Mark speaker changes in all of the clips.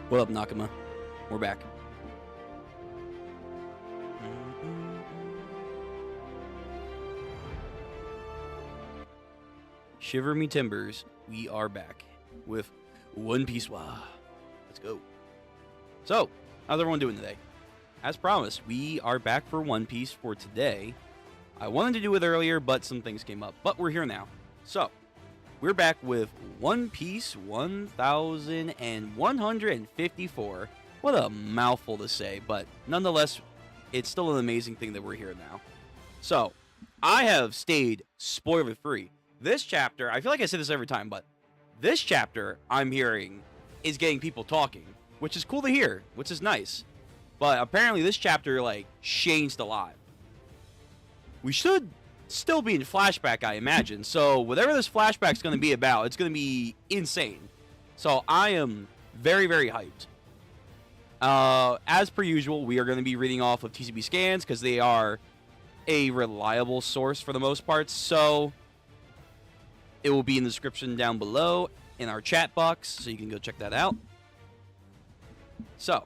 Speaker 1: What up, Nakama? We're back. Shiver me timbers, we are back with One Piece Wa. Let's go. So, how's everyone doing today? As promised, we are back for One Piece for today. I wanted to do it earlier, but some things came up. But we're here now. So, we're back with One Piece 1154. What a mouthful to say, but nonetheless, it's still an amazing thing that we're here now. So, I have stayed spoiler-free. This chapter, I feel like I say this every time, but this chapter, I'm hearing, is getting people talking, which is cool to hear, which is nice. But apparently this chapter, like, changed a lot. We should still be in flashback, I imagine. So whatever this flashback's going to be about, it's going to be insane. So I am very, very hyped. As per usual, we are going to be reading off of TCB scans because they are a reliable source for the most part. So it will be in the description down below in our chat box, so you can go check that out. So,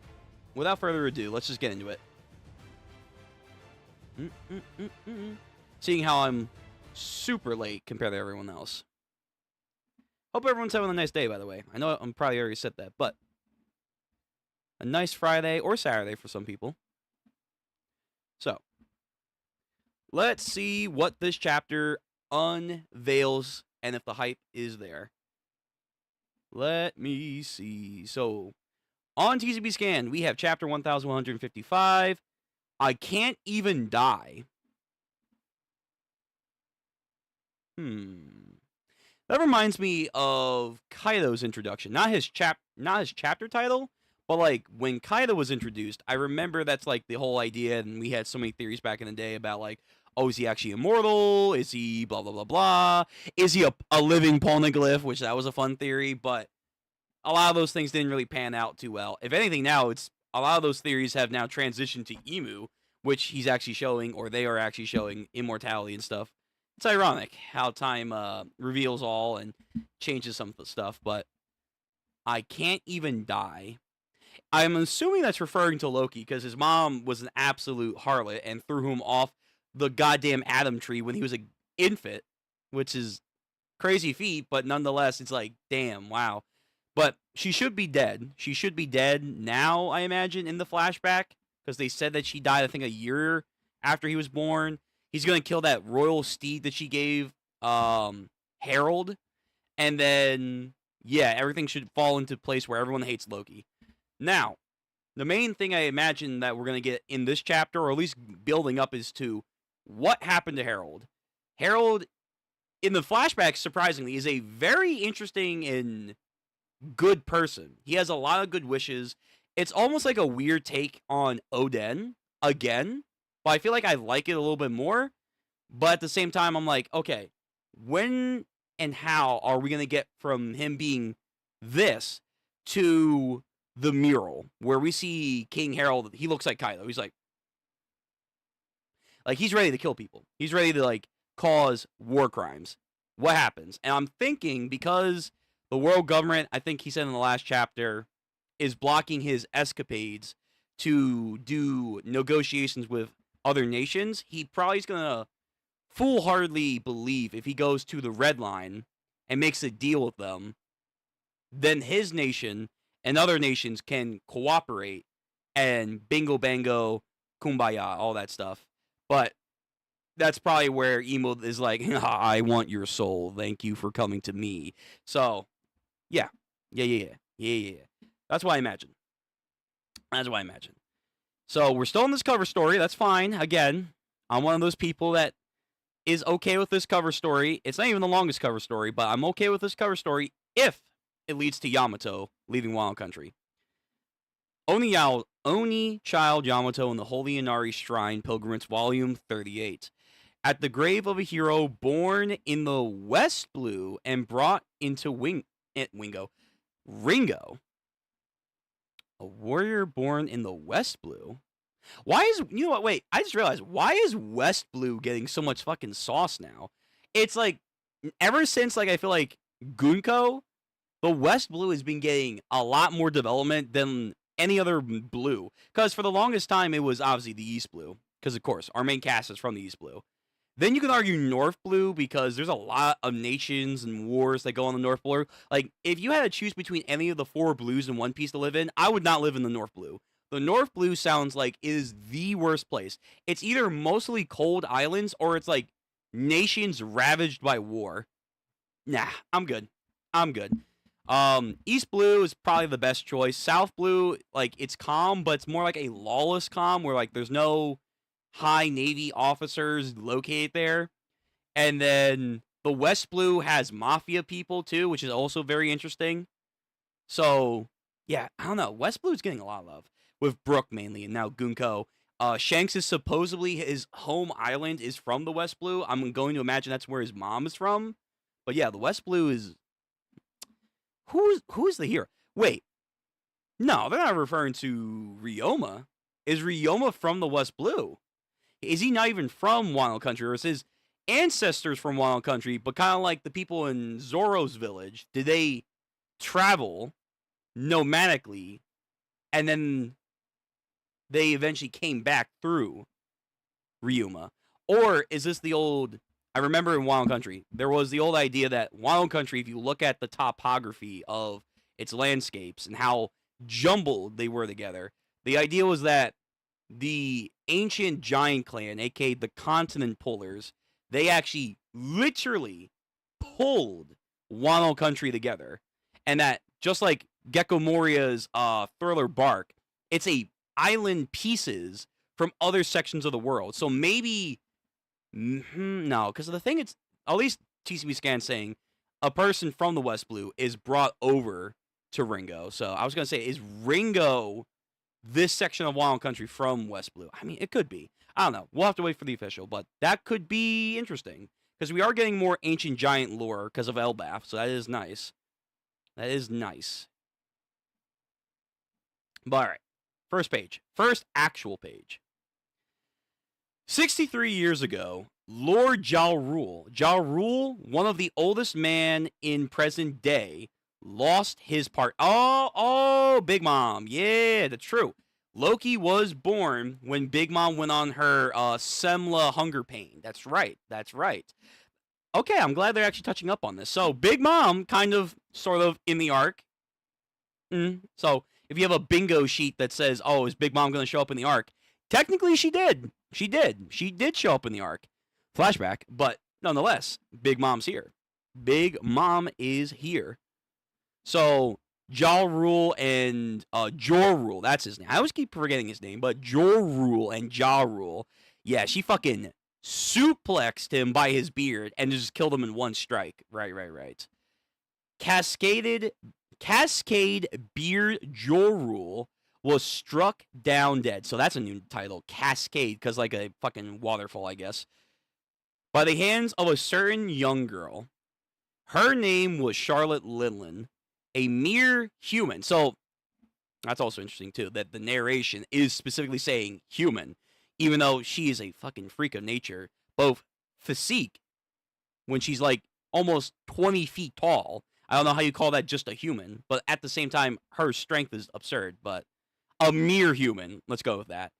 Speaker 1: without further ado, let's just get into it. Seeing how I'm super late compared to everyone else. Hope everyone's having a nice day, by the way. I know I'm probably already said that, but a nice Friday or Saturday for some people. So, let's see what this chapter unveils and if the hype is there. Let me see. So, on TCB Scan, we have chapter 1155. I can't even die. That reminds me of Kaido's introduction. Not his chapter title, but like when Kaido was introduced, I remember that's like the whole idea, and we had so many theories back in the day about like, oh, is he actually immortal? Is he blah, blah, blah, blah? Is he a living poneglyph? Which that was a fun theory, but a lot of those things didn't really pan out too well. If anything, now it's a lot of those theories have now transitioned to Emu, which he's actually showing, or they are actually showing immortality and stuff. It's ironic how time reveals all and changes some of the stuff, but I can't even die. I'm assuming that's referring to Loki because his mom was an absolute harlot and threw him off the goddamn Atom Tree when he was an infant, which is crazy feat, but nonetheless, it's like, damn, wow. But she should be dead. She should be dead now, I imagine, in the flashback, because they said that she died, I think, a year after he was born. He's going to kill that royal steed that she gave Harold. And then, yeah, everything should fall into place where everyone hates Loki. Now, the main thing I imagine that we're going to get in this chapter, or at least building up, is to what happened to Harold. Harold, in the flashback, surprisingly, is a very interesting and good person. He has a lot of good wishes. It's almost like a weird take on Oden, again. But I feel like I like it a little bit more. But at the same time, I'm like, okay, when and how are we going to get from him being this to the mural where we see King Harold? He looks like Kaido. He's like he's ready to kill people. He's ready to like cause war crimes. What happens? And I'm thinking because the world government, I think he said in the last chapter, is blocking his escapades to do negotiations with other nations, he probably is going to foolhardily believe if he goes to the Red Line and makes a deal with them, then his nation and other nations can cooperate and bingo bango, kumbaya, all that stuff. But that's probably where Emo is like, I want your soul. Thank you for coming to me. So, yeah. That's what I imagine. So we're still in this cover story. That's fine. Again, I'm one of those people that is okay with this cover story. It's not even the longest cover story, but I'm okay with this cover story if it leads to Yamato leaving Wild Country. Oni Child Yamato and the Holy Inari Shrine Pilgrimage Volume 38. At the grave of a hero born in the West Blue and brought into Ringo. A warrior born in the West Blue? Why is... You know what? Wait. I just realized. Why is West Blue getting so much fucking sauce now? It's like... Ever since, like, I feel like Gunko the West Blue has been getting a lot more development than any other blue. Because for the longest time, it was obviously the East Blue. Because, of course, our main cast is from the East Blue. Then you can argue North Blue because there's a lot of nations and wars that go on the North Blue. Like, if you had to choose between any of the 4 blues in One Piece to live in, I would not live in the North Blue. The North Blue sounds like it is the worst place. It's either mostly cold islands or it's like nations ravaged by war. Nah, I'm good. I'm good. East Blue is probably the best choice. South Blue, like, it's calm, but it's more like a lawless calm where, like, there's no high Navy officers located there. And then the West Blue has mafia people, too, which is also very interesting. So, yeah, I don't know. West Blue is getting a lot of love. With Brook, mainly, and now Gunko. Shanks is supposedly his home island is from the West Blue. I'm going to imagine that's where his mom is from. But yeah, the West Blue is... Who's the hero? Wait. No, they're not referring to Ryoma. Is Ryoma from the West Blue? Is he not even from Wano Country? Or is his ancestors from Wano Country, but kind of like the people in Zoro's village? Did they travel nomadically, and then they eventually came back through Ryuma? Or is this the old... I remember in Wano Country, there was the old idea that Wano Country, if you look at the topography of its landscapes and how jumbled they were together, the idea was that the ancient giant clan, aka the continent pullers, they actually literally pulled Wano Country together. And that, just like Gecko Moria's Thriller Bark, it's a island pieces from other sections of the world. So maybe... no, because the thing, it's at least TCB Scan saying a person from the West Blue is brought over to Ringo. So I was gonna say, is Ringo this section of Wano Country from West Blue? I mean, it could be. I don't know. We'll have to wait for the official, but that could be interesting because we are getting more ancient giant lore because of Elbaf. So that is nice. That is nice. But all right, first page, first actual page. 63 years ago, Lord Ja Rule, one of the oldest men in present day, lost his part. Oh, Big Mom. Yeah, that's true. Loki was born when Big Mom went on her Semla hunger pain. That's right. That's right. Okay, I'm glad they're actually touching up on this. So, Big Mom, kind of, sort of, in the arc. So, if you have a bingo sheet that says, oh, is Big Mom going to show up in the arc? Technically, she did. She did show up in the arc. Flashback, but nonetheless, Big Mom's here. Big Mom is here. So, Ja Rule and Jor Rule, that's his name. I always keep forgetting his name, but Jor Rule and Ja Rule, yeah, she fucking suplexed him by his beard and just killed him in one strike. Right. Cascade Beard Jor Rule was struck down dead. So that's a new title. Cascade, because like a fucking waterfall, I guess. By the hands of a certain young girl. Her name was Charlotte Linlin, a mere human. So that's also interesting, too, that the narration is specifically saying human, even though she is a fucking freak of nature. Both physique, when she's like almost 20 feet tall. I don't know how you call that just a human, but at the same time, her strength is absurd, but a mere human. Let's go with that.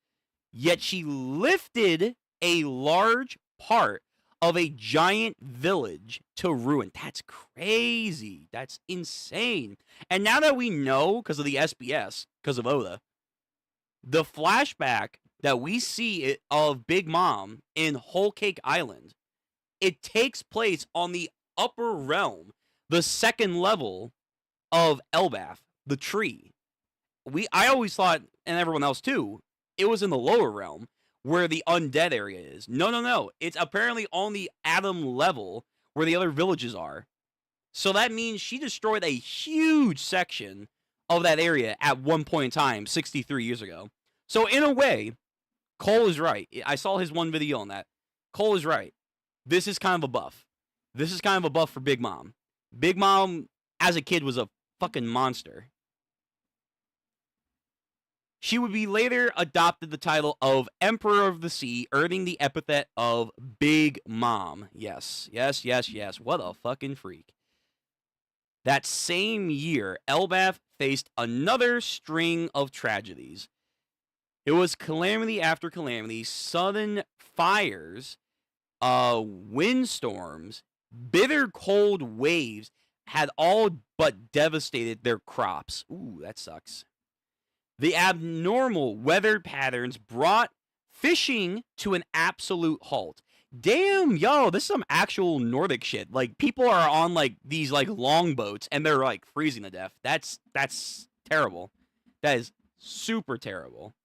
Speaker 1: Yet she lifted a large part of a giant village to ruin. That's crazy. That's insane. And now that we know, because of the SBS, because of Oda, the flashback that we see of Big Mom in Whole Cake Island, it takes place on the upper realm, the second level of Elbaf, the tree. I always thought, and everyone else too, it was in the lower realm where the undead area is. No. It's apparently on the atom level where the other villages are. So that means she destroyed a huge section of that area at one point in time, 63 years ago. So in a way, Cole is right. I saw his one video on that. Cole is right. This is kind of a buff. This is kind of a buff for Big Mom. Big Mom, as a kid, was a fucking monster. She would be later adopted the title of Emperor of the Sea, earning the epithet of Big Mom. Yes. What a fucking freak. That same year, Elbaf faced another string of tragedies. It was calamity after calamity, sudden fires, windstorms, bitter cold waves had all but devastated their crops. Ooh, that sucks. The abnormal weather patterns brought fishing to an absolute halt. Damn, yo, this is some actual Nordic shit. Like, people are on, like, these, like, longboats, and they're, like, freezing to death. That's terrible. That is super terrible.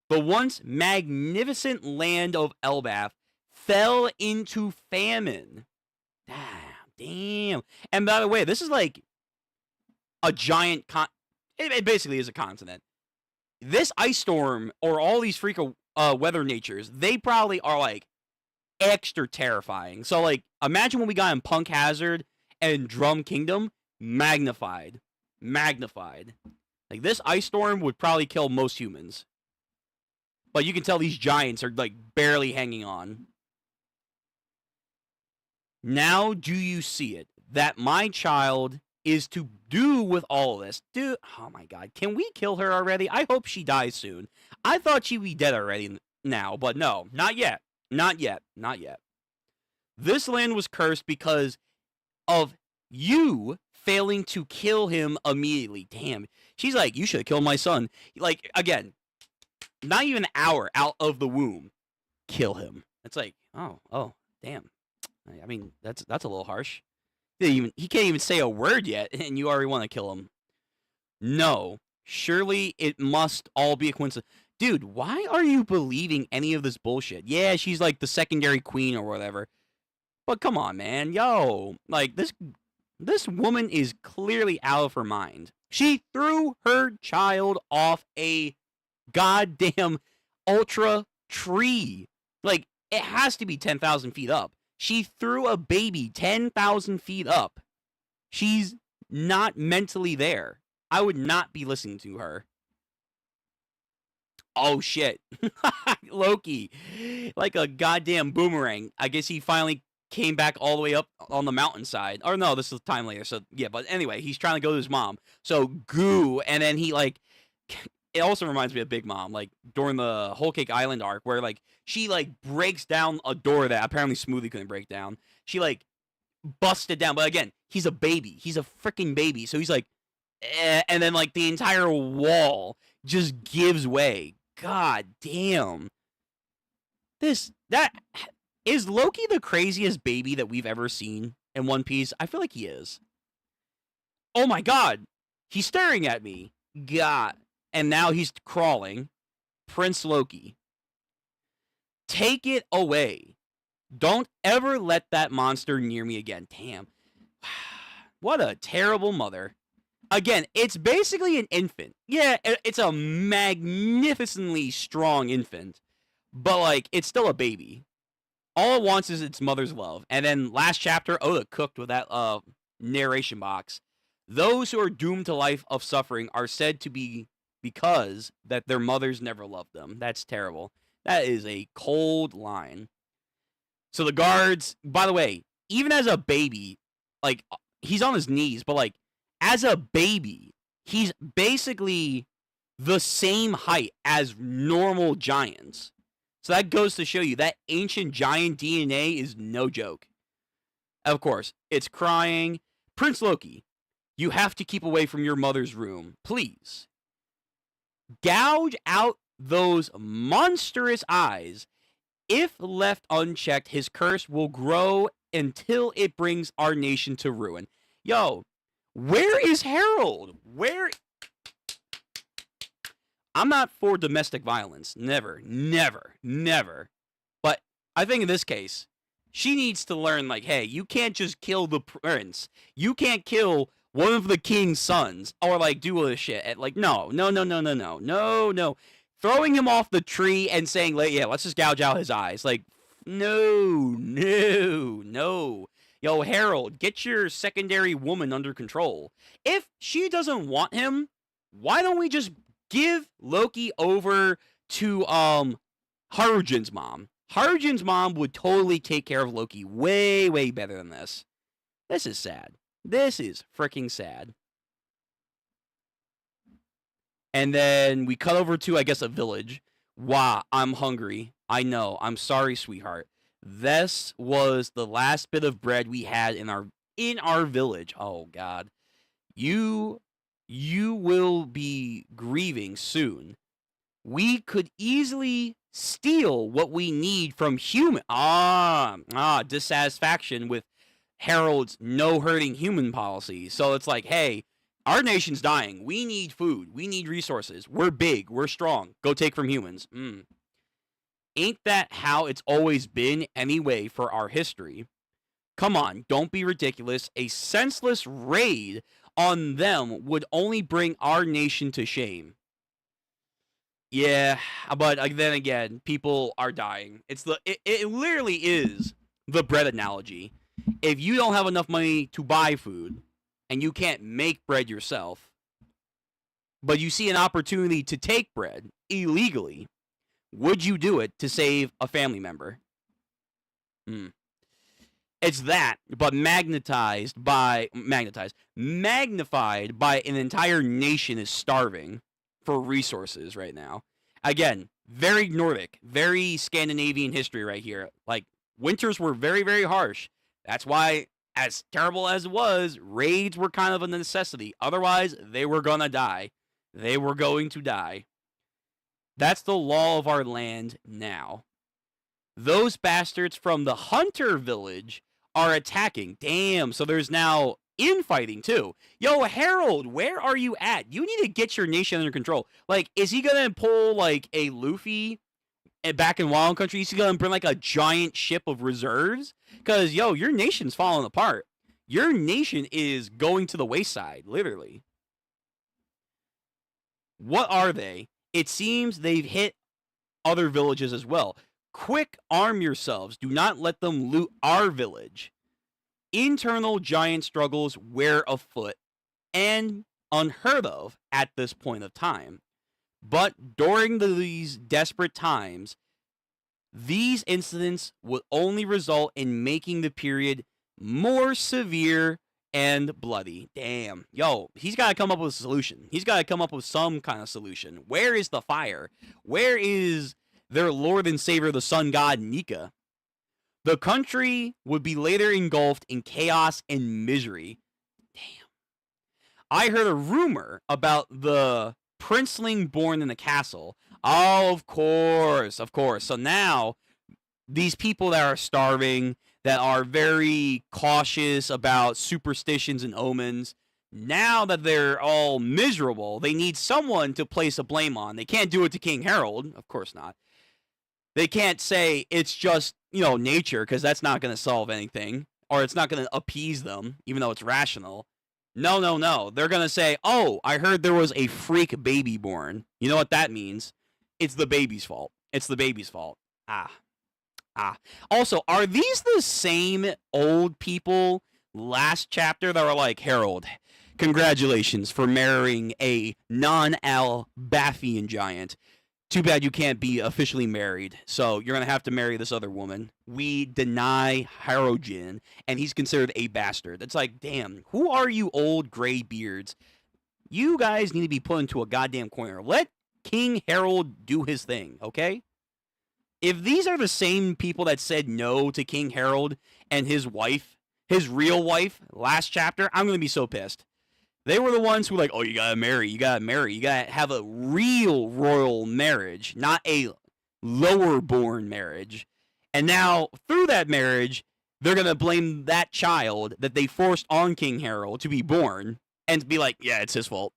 Speaker 1: The once magnificent land of Elbaf fell into famine. Damn. And by the way, this is, like, a giant it basically is a continent. This ice storm, or all these freak weather natures, they probably are, like, extra terrifying. So, like, imagine what we got in Punk Hazard and Drum Kingdom. Magnified. Like, this ice storm would probably kill most humans. But you can tell these giants are, like, barely hanging on. Now do you see it? That my child is to do with all of this. Dude, oh my god. Can we kill her already? I hope she dies soon. I thought she'd be dead already now, but no. Not yet. Not yet. This land was cursed because of you failing to kill him immediately. Damn. She's like, you should have killed my son. Like, again, not even an hour out of the womb. Kill him. It's like, oh, damn. I mean, that's a little harsh. He can't even say a word yet, and you already want to kill him. No. Surely it must all be a coincidence. Dude, why are you believing any of this bullshit? Yeah, she's like the secondary queen or whatever. But come on, man. Yo. Like, this woman is clearly out of her mind. She threw her child off a goddamn ultra tree. Like, it has to be 10,000 feet up. She threw a baby 10,000 feet up. She's not mentally there. I would not be listening to her. Oh, shit. Loki. Like a goddamn boomerang. I guess he finally came back all the way up on the mountainside. Or no, this is time later. So, yeah, but anyway, he's trying to go to his mom. So, goo. And then he, like... It also reminds me of Big Mom, like, during the Whole Cake Island arc, where, like, she, like, breaks down a door that apparently Smoothie couldn't break down. She, like, busted down. But again, he's a baby. He's a freaking baby. So he's like, and then, like, the entire wall just gives way. God damn. Is Loki the craziest baby that we've ever seen in One Piece? I feel like he is. Oh my god. He's staring at me. God. And now he's crawling. Prince Loki. Take it away. Don't ever let that monster near me again. Damn. What a terrible mother. Again, it's basically an infant. Yeah, it's a magnificently strong infant. But, like, it's still a baby. All it wants is its mother's love. And then last chapter, Oda cooked with that narration box. Those who are doomed to life of suffering are said to be because that their mothers never loved them. That's terrible. That is a cold line. So the guards, by the way, even as a baby, like, he's on his knees, but, like, as a baby, he's basically the same height as normal giants. So that goes to show you that ancient giant DNA is no joke. Of course, it's crying. Prince Loki, you have to keep away from your mother's room, please. Gouge out those monstrous eyes. If left unchecked, his curse will grow until it brings our nation to ruin. Yo, where is Harold? I'm not for domestic violence. Never. But I think in this case, she needs to learn, like, hey, you can't just kill the prince. You can't kill one of the king's sons, or, like, do all this shit. Like, no. Throwing him off the tree and saying, like, yeah, let's just gouge out his eyes. Like, no. Yo, Harold, get your secondary woman under control. If she doesn't want him, why don't we just give Loki over to, Harujin's mom? Harujin's mom would totally take care of Loki way, way better than this. This is sad. This is freaking sad. And then we cut over to, I guess, a village. Wow, I'm hungry. I know. I'm sorry, sweetheart. This was the last bit of bread we had in our village. Oh God. You will be grieving soon. We could easily steal what we need from human dissatisfaction with Harold's no hurting human policy. So it's like, hey, our nation's dying. We need food. We need resources. We're big. We're strong. Go take from humans. Ain't that how it's always been anyway for our history? Come on, don't be ridiculous. A senseless raid on them would only bring our nation to shame. Yeah, but then again, people are dying. It literally is the bread analogy. If you don't have enough money to buy food, and you can't make bread yourself, but you see an opportunity to take bread illegally, would you do it to save a family member? It's that, but magnified by an entire nation is starving for resources right now. Again, very Nordic, very Scandinavian history right here. Like, winters were very, very harsh. That's why, as terrible as it was, raids were kind of a necessity. Otherwise, they were gonna die. They were going to die. That's the law of our land now. Those bastards from the Hunter village are attacking. Damn, so there's now infighting too. Yo, Harold, where are you at? You need to get your nation under control. Like, is he gonna pull like a Luffy back in Wild Country? Is he gonna bring like a giant ship of reserves? Because, yo, your nation's falling apart. Your nation is going to the wayside, literally. What are they? It seems they've hit other villages as well. Quick, arm yourselves. Do not let them loot our village. Internal giant struggles were afoot and unheard of at this point of time. But during these desperate times, these incidents would only result in making the period more severe and bloody. Damn. Yo, he's got to come up with a solution. He's got to come up with some kind of solution. Where is the fire? Where is their lord and savior, the sun god, Nika? The country would be later engulfed in chaos and misery. Damn. I heard a rumor about the princeling born in the castle. Oh, of course, of course. So now, these people that are starving, that are very cautious about superstitions and omens, now that they're all miserable, they need someone to place a blame on. They can't do it to King Harold. Of course not. They can't say it's just, nature, because that's not going to solve anything, or it's not going to appease them, even though it's rational. No. They're going to say, oh, I heard there was a freak baby born. You know what that means? It's the baby's fault. It's the baby's fault. Also, are these the same old people last chapter that were like, Harold, congratulations for marrying a non-Albathian giant. Too bad you can't be officially married, so you're going to have to marry this other woman. We deny Harojin, and he's considered a bastard. It's like, damn, who are you old gray beards? You guys need to be put into a goddamn corner. Let King Harold do his thing, okay? If these are the same people that said no to King Harold and his wife, his real wife, last chapter, I'm going to be so pissed. They were the ones who were like, oh, you gotta marry, you gotta have a real royal marriage, not a lower-born marriage. And now, through that marriage, they're gonna blame that child that they forced on King Harold to be born, and be like, yeah, it's his fault.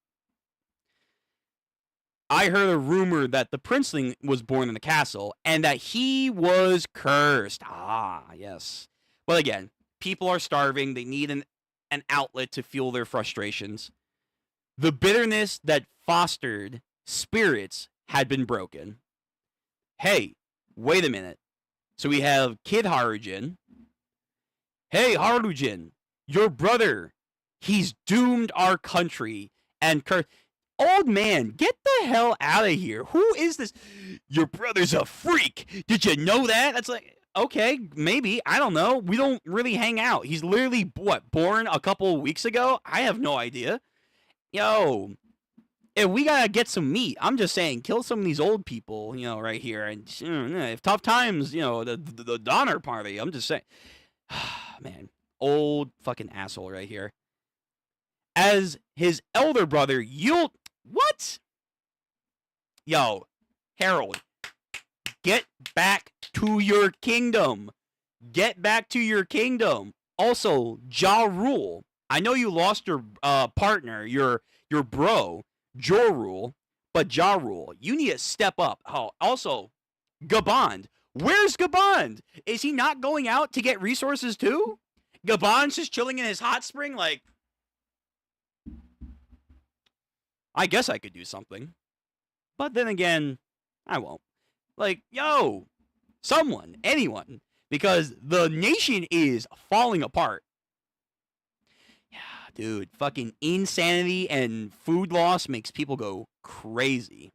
Speaker 1: I heard a rumor that the princeling was born in the castle, and that he was cursed. Ah, yes. Well, again, people are starving, they need an outlet to fuel their frustrations. The bitterness that fostered spirits had been broken. Hey, wait a minute. So we have Kid Harujin. Hey, Harujin, your brother, he's doomed our country and Old man, get the hell out of here. Who is this? Your brother's a freak. Did you know that? That's like, Okay, maybe. I don't know. We don't really hang out. He's literally, what, born a couple weeks ago? I have no idea. Yo, if we gotta get some meat, I'm just saying, kill some of these old people, right here. And if tough times, the Donner Party, I'm just saying. Man, old fucking asshole right here. As his elder brother, you'll... What? Yo, Harold, get back to your kingdom. Get back to your kingdom. Also, Ja Rule. I know you lost your partner, your bro, Ja Rule, but Ja Rule, you need to step up. Oh, also, Gabond. Where's Gabond? Is he not going out to get resources too? Gabond's just chilling in his hot spring like, I guess I could do something. But then again, I won't. Like, yo, someone, anyone, because the nation is falling apart. Yeah, dude, fucking insanity and food loss makes people go crazy.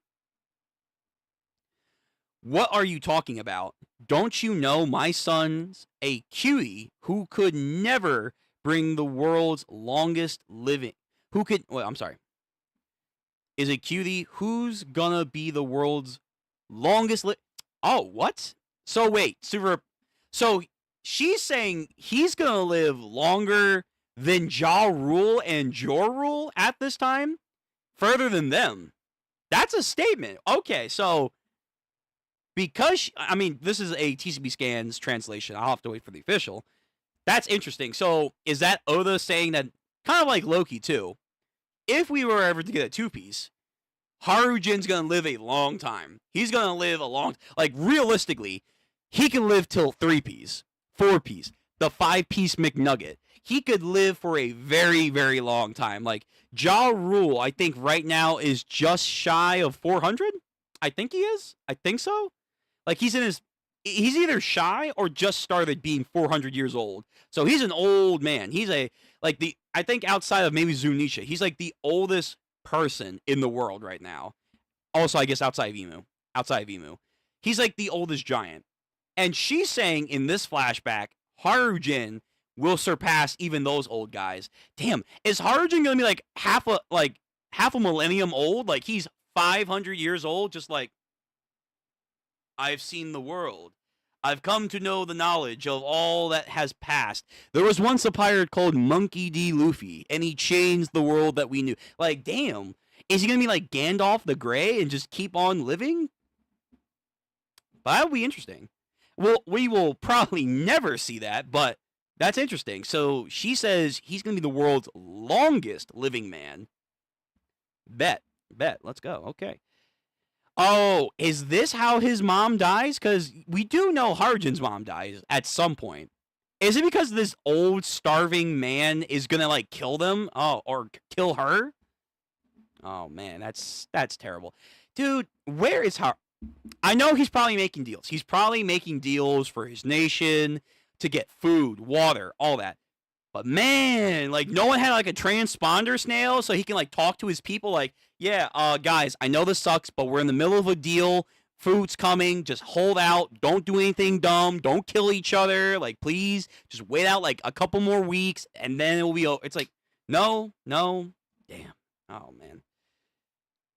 Speaker 1: What are you talking about? Don't you know my son's a cutie who could never bring the world's longest living? Who could, well, I'm sorry. Is a cutie who's gonna be the world's longest Oh, what? So wait, so she's saying he's gonna live longer than Ja Rule and Jor Rule at this time? Further than them. That's a statement. Okay, so because this is a TCB Scans translation. I'll have to wait for the official. That's interesting. So is that Oda saying that, kind of like Loki too, if we were ever to get a two-piece, Harujin's gonna live a long time. He's gonna live a long... Like, realistically, he can live till 3-piece, 4-piece, the 5-piece McNugget. He could live for a very, very long time. Like, Ja Rule, I think right now is just shy of 400? I think he is. I think so. Like, he's either shy or just started being 400 years old. So he's an old man. He's I think outside of maybe Zunisha, he's like the oldest person in the world right now. Also, I guess outside of Emu. He's like the oldest giant. And she's saying in this flashback, Harujin will surpass even those old guys. Damn, is Harujin gonna be like half a millennium old? Like he's 500 years old, just like, I've seen the world. I've come to know the knowledge of all that has passed. There was once a pirate called Monkey D. Luffy, and he changed the world that we knew. Like, damn. Is he going to be like Gandalf the Grey and just keep on living? But that would be interesting. Well, we will probably never see that, but that's interesting. So she says he's going to be the world's longest living man. Bet. Let's go. Okay. Oh, is this how his mom dies? Because we do know Harujin's mom dies at some point. Is it because this old starving man is gonna like kill them? Oh, or kill her? Oh man, that's terrible, dude. Where is I know he's probably making deals. He's probably making deals for his nation to get food, water, all that. But man, like no one had like a transponder snail so he can like talk to his people like, yeah, guys, I know this sucks, but we're in the middle of a deal. Food's coming. Just hold out. Don't do anything dumb. Don't kill each other. Like, please, just wait out like a couple more weeks, and then it will be over. It's like, no. Damn. Oh, man.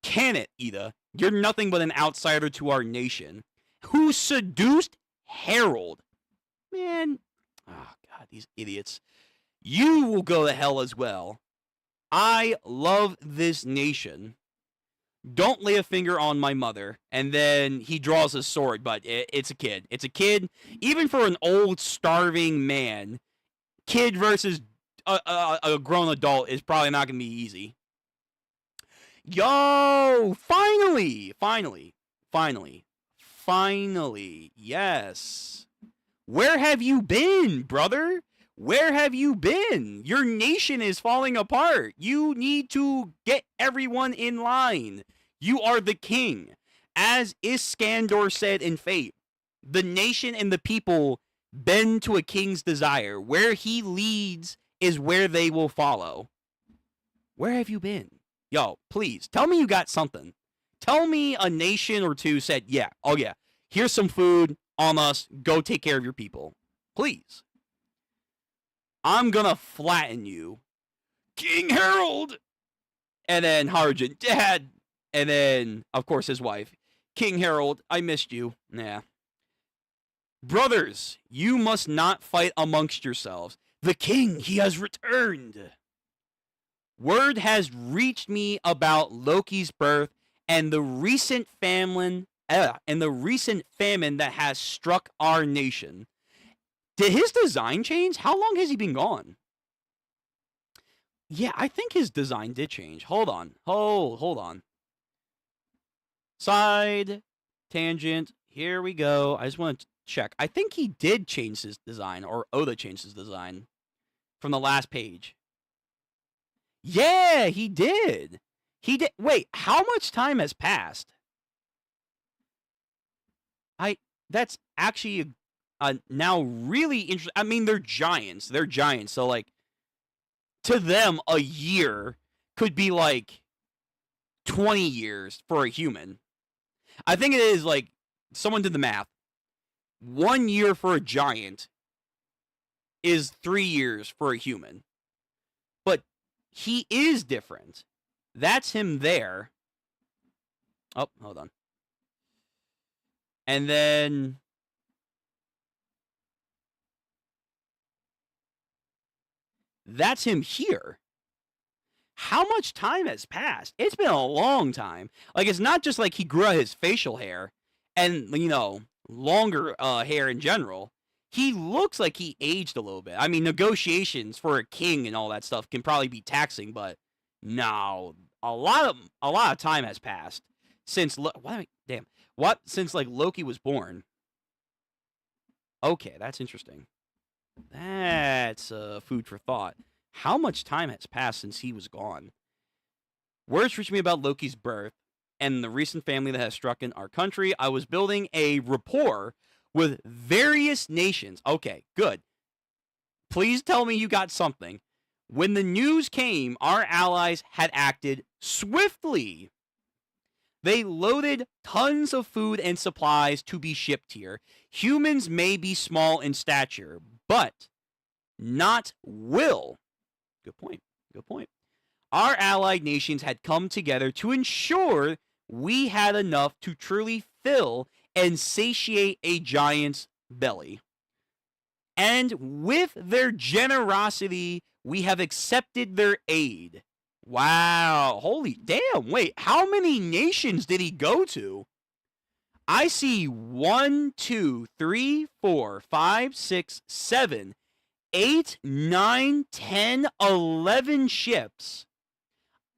Speaker 1: Can it, Ida? You're nothing but an outsider to our nation. Who seduced Harold? Man. Oh, God, these idiots. You will go to hell as well. I love this nation. Don't lay a finger on my mother. And then he draws a sword, but it's a kid. It's a kid. Even for an old, starving man, kid versus a grown adult is probably not going to be easy. Yo! Finally! Yes. Where have you been, brother? Where have you been? Your nation is falling apart. You need to get everyone in line. You are the king. As Iskandar said in Fate, the nation and the people bend to a king's desire. Where he leads is where they will follow. Where have you been? Yo, please, tell me you got something. Tell me a nation or two said, yeah, oh yeah, here's some food. on us. Go take care of your people. Please. I'm gonna flatten you. King Harold! And then Harjan, Dad! And then, of course, his wife. King Harold, I missed you. Yeah. Brothers, you must not fight amongst yourselves. The king, he has returned. Word has reached me about Loki's birth and the recent famine that has struck our nation. Did his design change? How long has he been gone? Yeah, I think his design did change. Hold on. Hold on. Side tangent. Here we go. I just want to check. I think he did change his design, or Oda changed his design from the last page. Yeah, he did. He did. Wait, how much time has passed? That's actually now really interesting. I mean, they're giants. They're giants. So, like, to them, a year could be like 20 years for a human. I think it is like, someone did the math. 1 year for a giant is 3 years for a human. But he is different. That's him there. Oh, hold on. And then that's him here. How much time has passed? It's been a long time. Like, it's not just like he grew out his facial hair and, you know, longer hair in general. He looks like he aged a little bit. I mean, negotiations for a king and all that stuff can probably be taxing, but no, a lot of time has passed since since like Loki was born. Okay, that's interesting. That's food for thought. How much time has passed since he was gone? Words reached me about Loki's birth and the recent family that has struck in our country. I was building a rapport with various nations. Okay, good. Please tell me you got something. When the news came, our allies had acted swiftly. They loaded tons of food and supplies to be shipped here. Humans may be small in stature, but not will. Good point. Good point. Our allied nations had come together to ensure we had enough to truly fill and satiate a giant's belly. And with their generosity, we have accepted their aid. Wow. Holy damn. Wait, how many nations did he go to? I see 1, 2, 3, 4, 5, 6, 7, 8, 9, 10, 11 ships.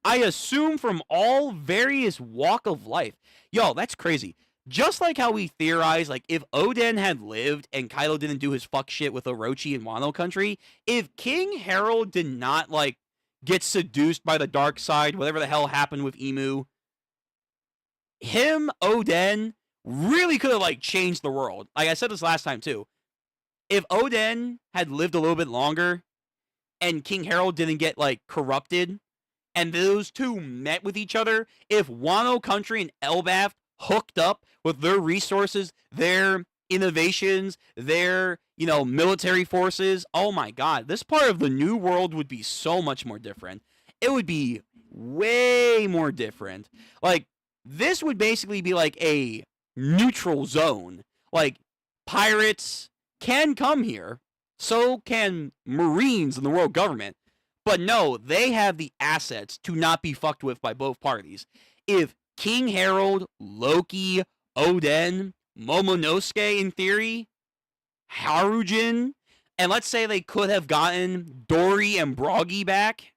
Speaker 1: I assume from all various walk of life. Yo, that's crazy. Just like how we theorize, like, if Oden had lived and Kaido didn't do his fuck shit with Orochi and Wano country, if King Harold did not, like, get seduced by the dark side, whatever the hell happened with Emu, him, Oden, really could have, like, changed the world. Like I said this last time, too. If Oden had lived a little bit longer and King Harold didn't get, like, corrupted, and those two met with each other, if Wano country and Elbaf hooked up with their resources, their innovations, their, you know, military forces, oh my god, this part of the new world would be so much more different. It would be way more different. Like, this would basically be like a neutral zone. Like, pirates can come here, so can Marines and the world government, but no, they have the assets to not be fucked with by both parties. If King Harold, Loki, Oden, Momonosuke, in theory, Harujin, and let's say they could have gotten Dory and Broggy back,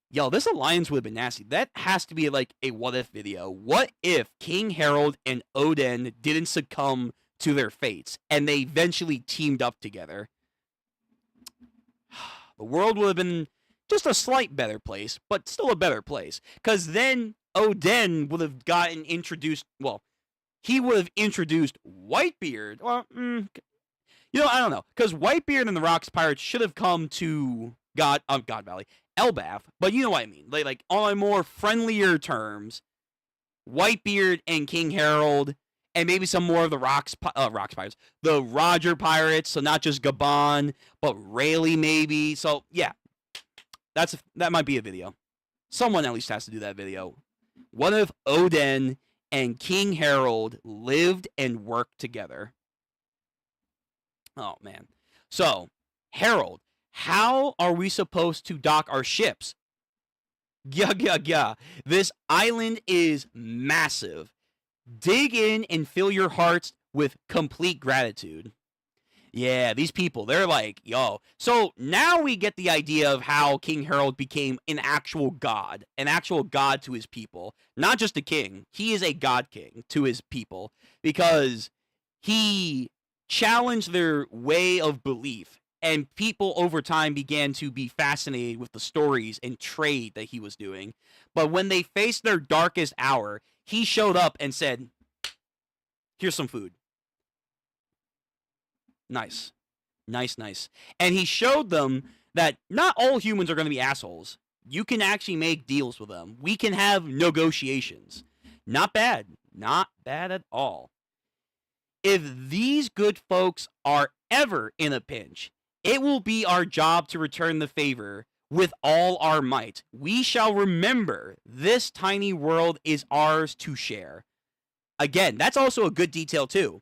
Speaker 1: yo, this alliance would have been nasty. That has to be like a what-if video. What if King Harold and Oden didn't succumb to their fates, and they eventually teamed up together? The world would have been just a slight better place, but still a better place. Because then Oden would have gotten introduced, well, he would have introduced Whitebeard. Well, you know, I don't know. Because Whitebeard and the Rocks Pirates should have come to God Valley, Elbaf. But you know what I mean. Like on more friendlier terms, Whitebeard and King Harold and maybe some more of the Rocks Pirates, the Roger Pirates. So not just Gabon, but Rayleigh maybe. So yeah, that might be a video. Someone at least has to do that video. What if Odin and King Harold lived and worked together? Oh man. So Harold, how are we supposed to dock our ships? Yeah. This island is massive. Dig in and fill your hearts with complete gratitude. Yeah, these people, they're like, yo. So now we get the idea of how King Harold became an actual god to his people. Not just a king. He is a god king to his people because he challenged their way of belief. And people over time began to be fascinated with the stories and trade that he was doing. But when they faced their darkest hour, he showed up and said, here's some food. Nice. And he showed them that not all humans are going to be assholes. You can actually make deals with them. We can have negotiations. Not bad. Not bad at all. If these good folks are ever in a pinch, it will be our job to return the favor with all our might. We shall remember this tiny world is ours to share. Again, that's also a good detail too.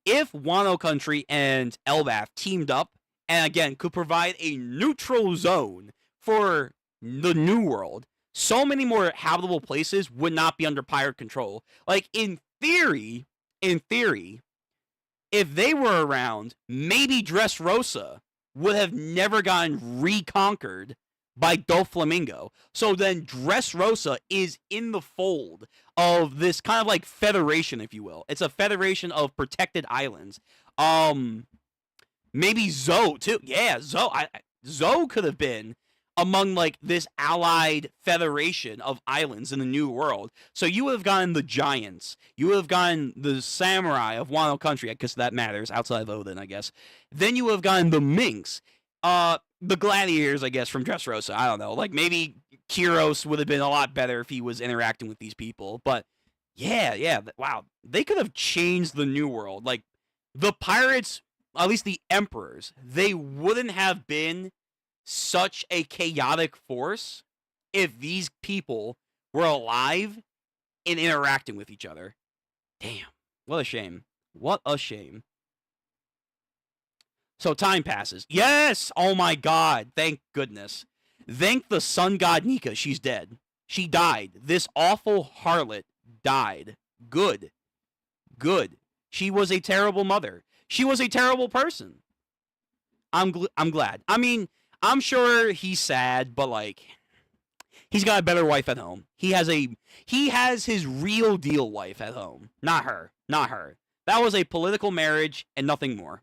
Speaker 1: If Wano Country and Elbaf teamed up and again could provide a neutral zone for the New World, so many more habitable places would not be under pirate control. Like in theory, if they were around, maybe Dressrosa would have never gotten reconquered by Doflamingo. So then Dressrosa is in the fold of this kind of like federation, if you will. It's a federation of protected islands. Maybe Zoe too. Yeah, Zoe. Zoe could have been among like this allied federation of islands in the New World. So you would have gotten the giants. You would have gotten the samurai of Wano Country, because that matters outside of Odin, I guess. Then you would have gotten the minks. The gladiators, I guess, from Dressrosa. I don't know. Like, maybe Kyros would have been a lot better if he was interacting with these people. But, yeah. Wow. They could have changed the New World. Like, the pirates, at least the emperors, they wouldn't have been such a chaotic force if these people were alive and interacting with each other. Damn. What a shame. What a shame. So time passes. Yes! Oh my god. Thank goodness. Thank the sun god Nika. She's dead. She died. This awful harlot died. Good. She was a terrible mother. She was a terrible person. I'm glad. I mean, I'm sure he's sad, but like, he's got a better wife at home. He has his real deal wife at home. Not her. That was a political marriage and nothing more.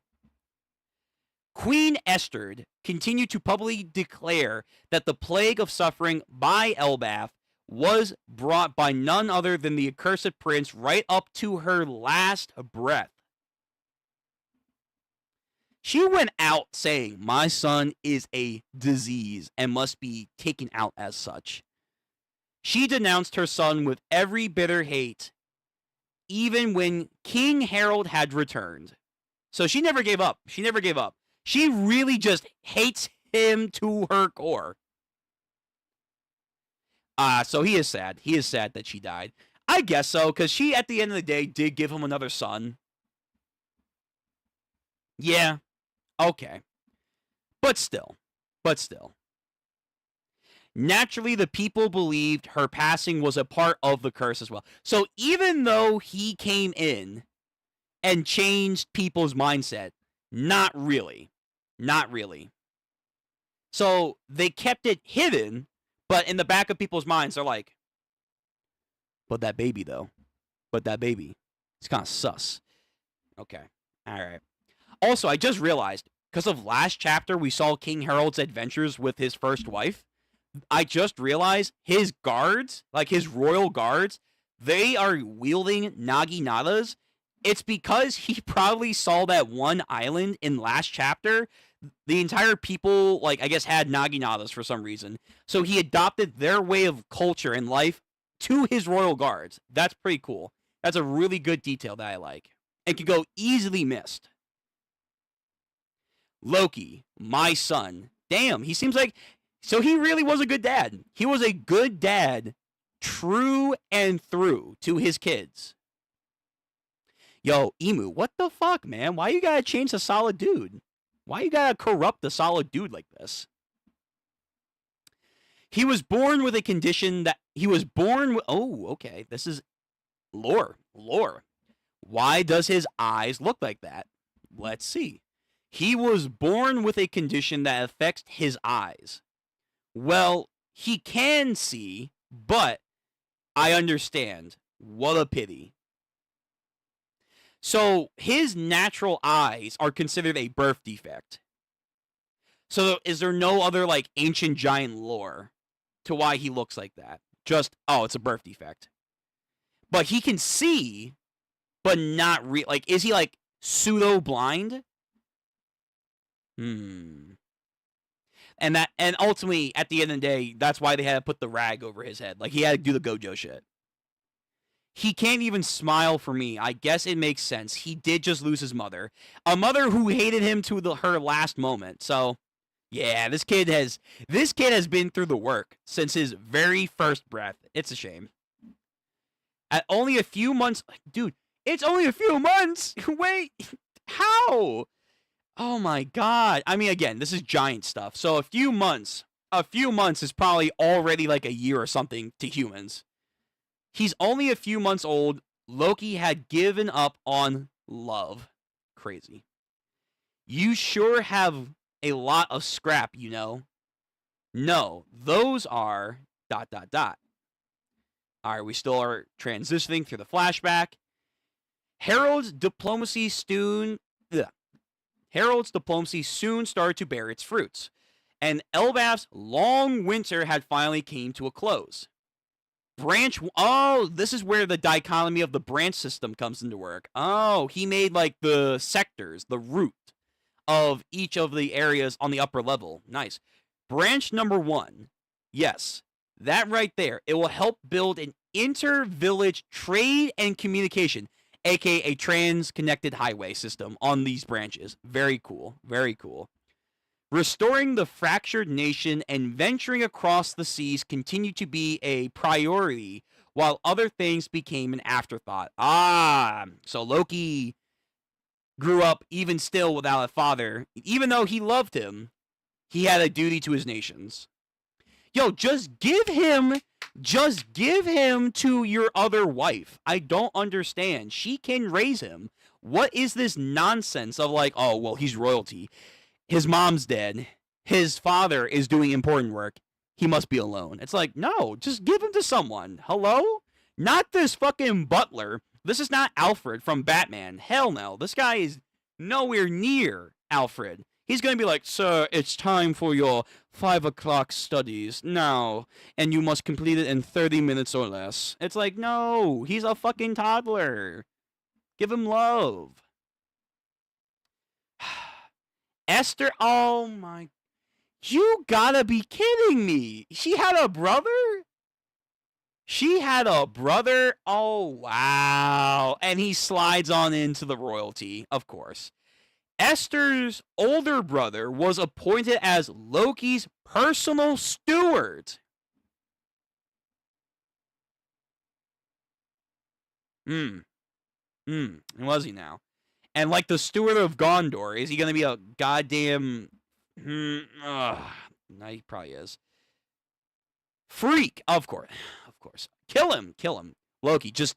Speaker 1: Queen Esther continued to publicly declare that the plague of suffering by Elbaf was brought by none other than the accursed prince right up to her last breath. She went out saying, my son is a disease and must be taken out as such. She denounced her son with every bitter hate, even when King Harold had returned. So she never gave up. She really just hates him to her core. So he is sad. He is sad that she died. I guess so, because she, at the end of the day, did give him another son. Yeah. Okay. But still. Naturally, the people believed her passing was a part of the curse as well. So even though he came in and changed people's mindset, not really. So they kept it hidden, but in the back of people's minds, they're like, but that baby, though. It's kind of sus. Okay. All right. Also, I just realized, because of last chapter, we saw King Harold's adventures with his first wife. I just realized his guards, like his royal guards, they are wielding naginatas. It's because he probably saw that one island in last chapter. The entire people, like, I guess, had naginatas for some reason. So he adopted their way of culture and life to his royal guards. That's pretty cool. That's a really good detail that I like. And can go easily missed. Loki, my son. Damn, he seems like... So he really was a good dad. He was a good dad, true and through, to his kids. Yo, Emu, what the fuck, man? Why you gotta change the solid dude? Why you gotta corrupt the solid dude like this? He was born with a condition that... He was born with... Oh, okay. This is lore. Lore. Why does his eyes look like that? Let's see. He was born with a condition that affects his eyes. Well, he can see, but I understand. What a pity. So his natural eyes are considered a birth defect. So is there no other like ancient giant lore to why he looks like that? Just, oh, it's a birth defect. But he can see, but not like, is he like pseudo blind? And ultimately, at the end of the day, that's why they had to put the rag over his head. Like, he had to do the Gojo shit. He can't even smile for me. I guess it makes sense. He did just lose his mother. A mother who hated him to her last moment. So, yeah, this kid has been through the work since his very first breath. It's a shame. At only a few months... Dude, it's only a few months! Wait, how? Oh my god. I mean, again, this is giant stuff. So a few months is probably already like a year or something to humans. He's only a few months old. Loki had given up on love. Crazy. You sure have a lot of scrap, you know. No, those are ... Alright, we still are transitioning through the flashback. Harold's diplomacy soon started to bear its fruits, and Elbaf's long winter had finally came to a close. This is where the dichotomy of the branch system comes into work. Oh, he made like the sectors, the root of each of the areas on the upper level. Nice. Branch number 1. Yes, that right there. It will help build an inter-village trade and communication, aka a trans-connected highway system on these branches. Very cool. Very cool. Restoring the fractured nation and venturing across the seas continued to be a priority, while other things became an afterthought. So Loki grew up even still without a father. Even though he loved him, he had a duty to his nations. Yo, just give him to your other wife. I don't understand. She can raise him. What is this nonsense of like, oh, well, he's royalty. His mom's dead. His father is doing important work. He must be alone. It's like, no, just give him to someone. Hello? Not this fucking butler. This is not Alfred from Batman. Hell no. This guy is nowhere near Alfred. He's going to be like, sir, it's time for your 5 o'clock studies now, and you must complete it in 30 minutes or less. It's like, no, he's a fucking toddler. Give him love. Esther, oh my... You gotta be kidding me. She had a brother? She had a brother? Oh, wow. And he slides on into the royalty, of course. Esther's older brother was appointed as Loki's personal steward. Was he now? And like the steward of Gondor, is he going to be a goddamn... no, he probably is. Freak, of course. Kill him. Loki, just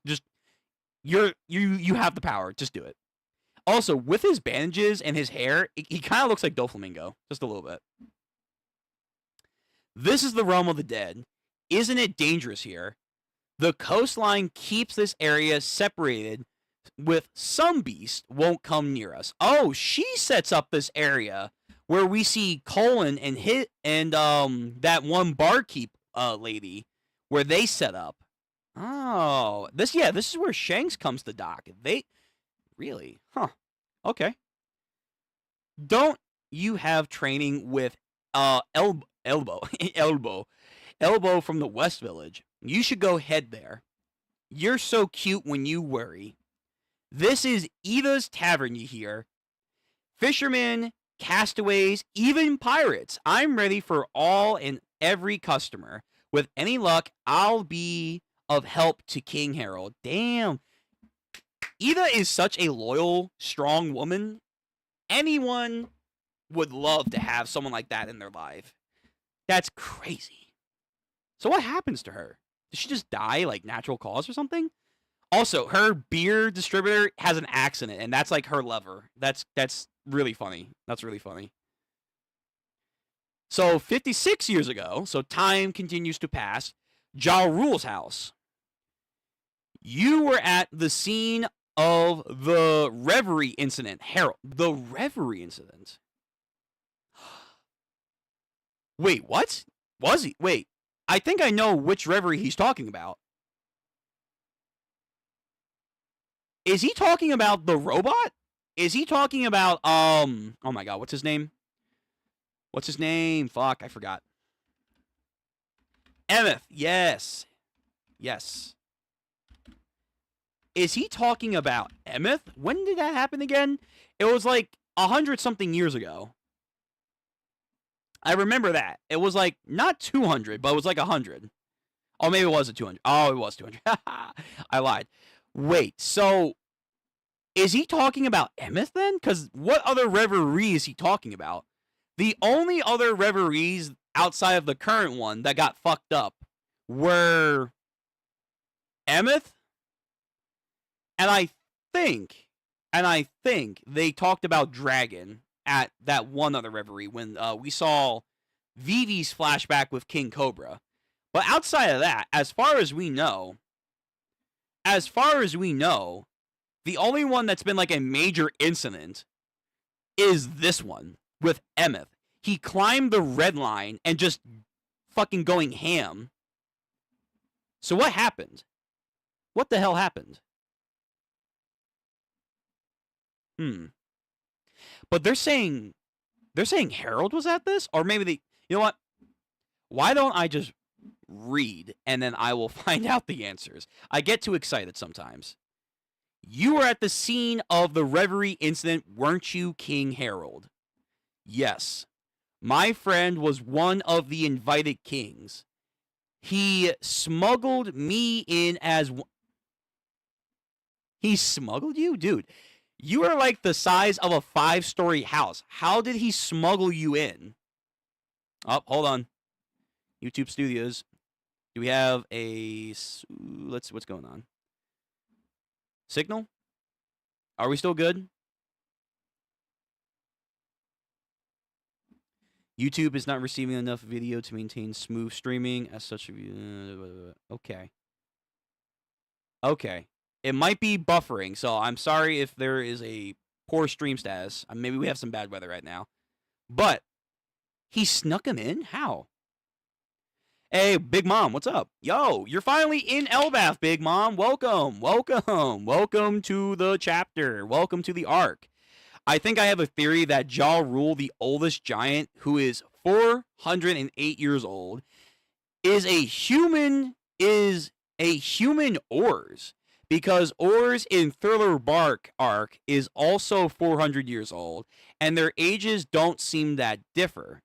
Speaker 1: you have the power. Just do it. Also, with his bandages and his hair, he kind of looks like Doflamingo. Just a little bit. This is the realm of the dead. Isn't it dangerous here? The coastline keeps this area separated with some beast won't come near us. Oh, she sets up this area where we see Colin and that one barkeep lady where they set up. Oh, this is where Shanks comes to dock. Really? Huh. Okay. Don't you have training with Elbow from the West Village? You should go head there. You're so cute when you worry. This is Ida's Tavern, you hear. Fishermen, castaways, even pirates. I'm ready for all and every customer. With any luck, I'll be of help to King Harold. Damn. Ida is such a loyal, strong woman. Anyone would love to have someone like that in their life. That's crazy. So what happens to her? Does she just die like natural cause or something? Also, her beer distributor has an axe in it, and that's like her lever. That's really funny. That's really funny. So 56 years ago, so time continues to pass, Ja Rule's house. You were at the scene of the Revery incident. Harold, the Revery incident. Wait, what? Was he? Wait, I think I know which Reverie he's talking about. Is he talking about the robot? Is he talking about, oh my god, what's his name? What's his name? Fuck, I forgot. Emeth, yes. Yes. Is he talking about Emeth? When did that happen again? It was like 100-something years ago. I remember that. It was like, not 200, but it was like 100. Oh, maybe it wasn't 200. Oh, it was 200. I lied. Wait, so is he talking about Emeth then? Because what other Reverie is he talking about? The only other Reveries outside of the current one that got fucked up were Emeth, and I think they talked about Dragon at that one other Reverie when we saw Vivi's flashback with King Cobra. But outside of that, as far as we know, the only one that's been like a major incident is this one with Emeth. He climbed the red line and just fucking going ham. So what happened? What the hell happened? But they're saying Harold was at this? Or maybe they, you know what? Why don't I just read and then I will find out the answers. I get too excited sometimes. You were at the scene of the Reverie incident, weren't you, King Harold? Yes. My friend was one of the invited kings. He smuggled me in as... He smuggled you? Dude, you are like the size of a 5-story house. How did he smuggle you in? Oh, hold on. YouTube Studios. Do we have a... What's going on? Signal? Are we still good? YouTube is not receiving enough video to maintain smooth streaming as such. Okay. Okay. It might be buffering, so I'm sorry if there is a poor stream status. Maybe we have some bad weather right now. But he snuck him in? How? Hey, Big Mom, what's up? Yo, you're finally in Elbath, Big Mom. Welcome, welcome, welcome to the chapter. Welcome to the arc. I think I have a theory that Ja Rule, the oldest giant, who is 408 years old, is a human Ors. Because Ors in Thriller Bark arc is also 400 years old, and their ages don't seem that differ.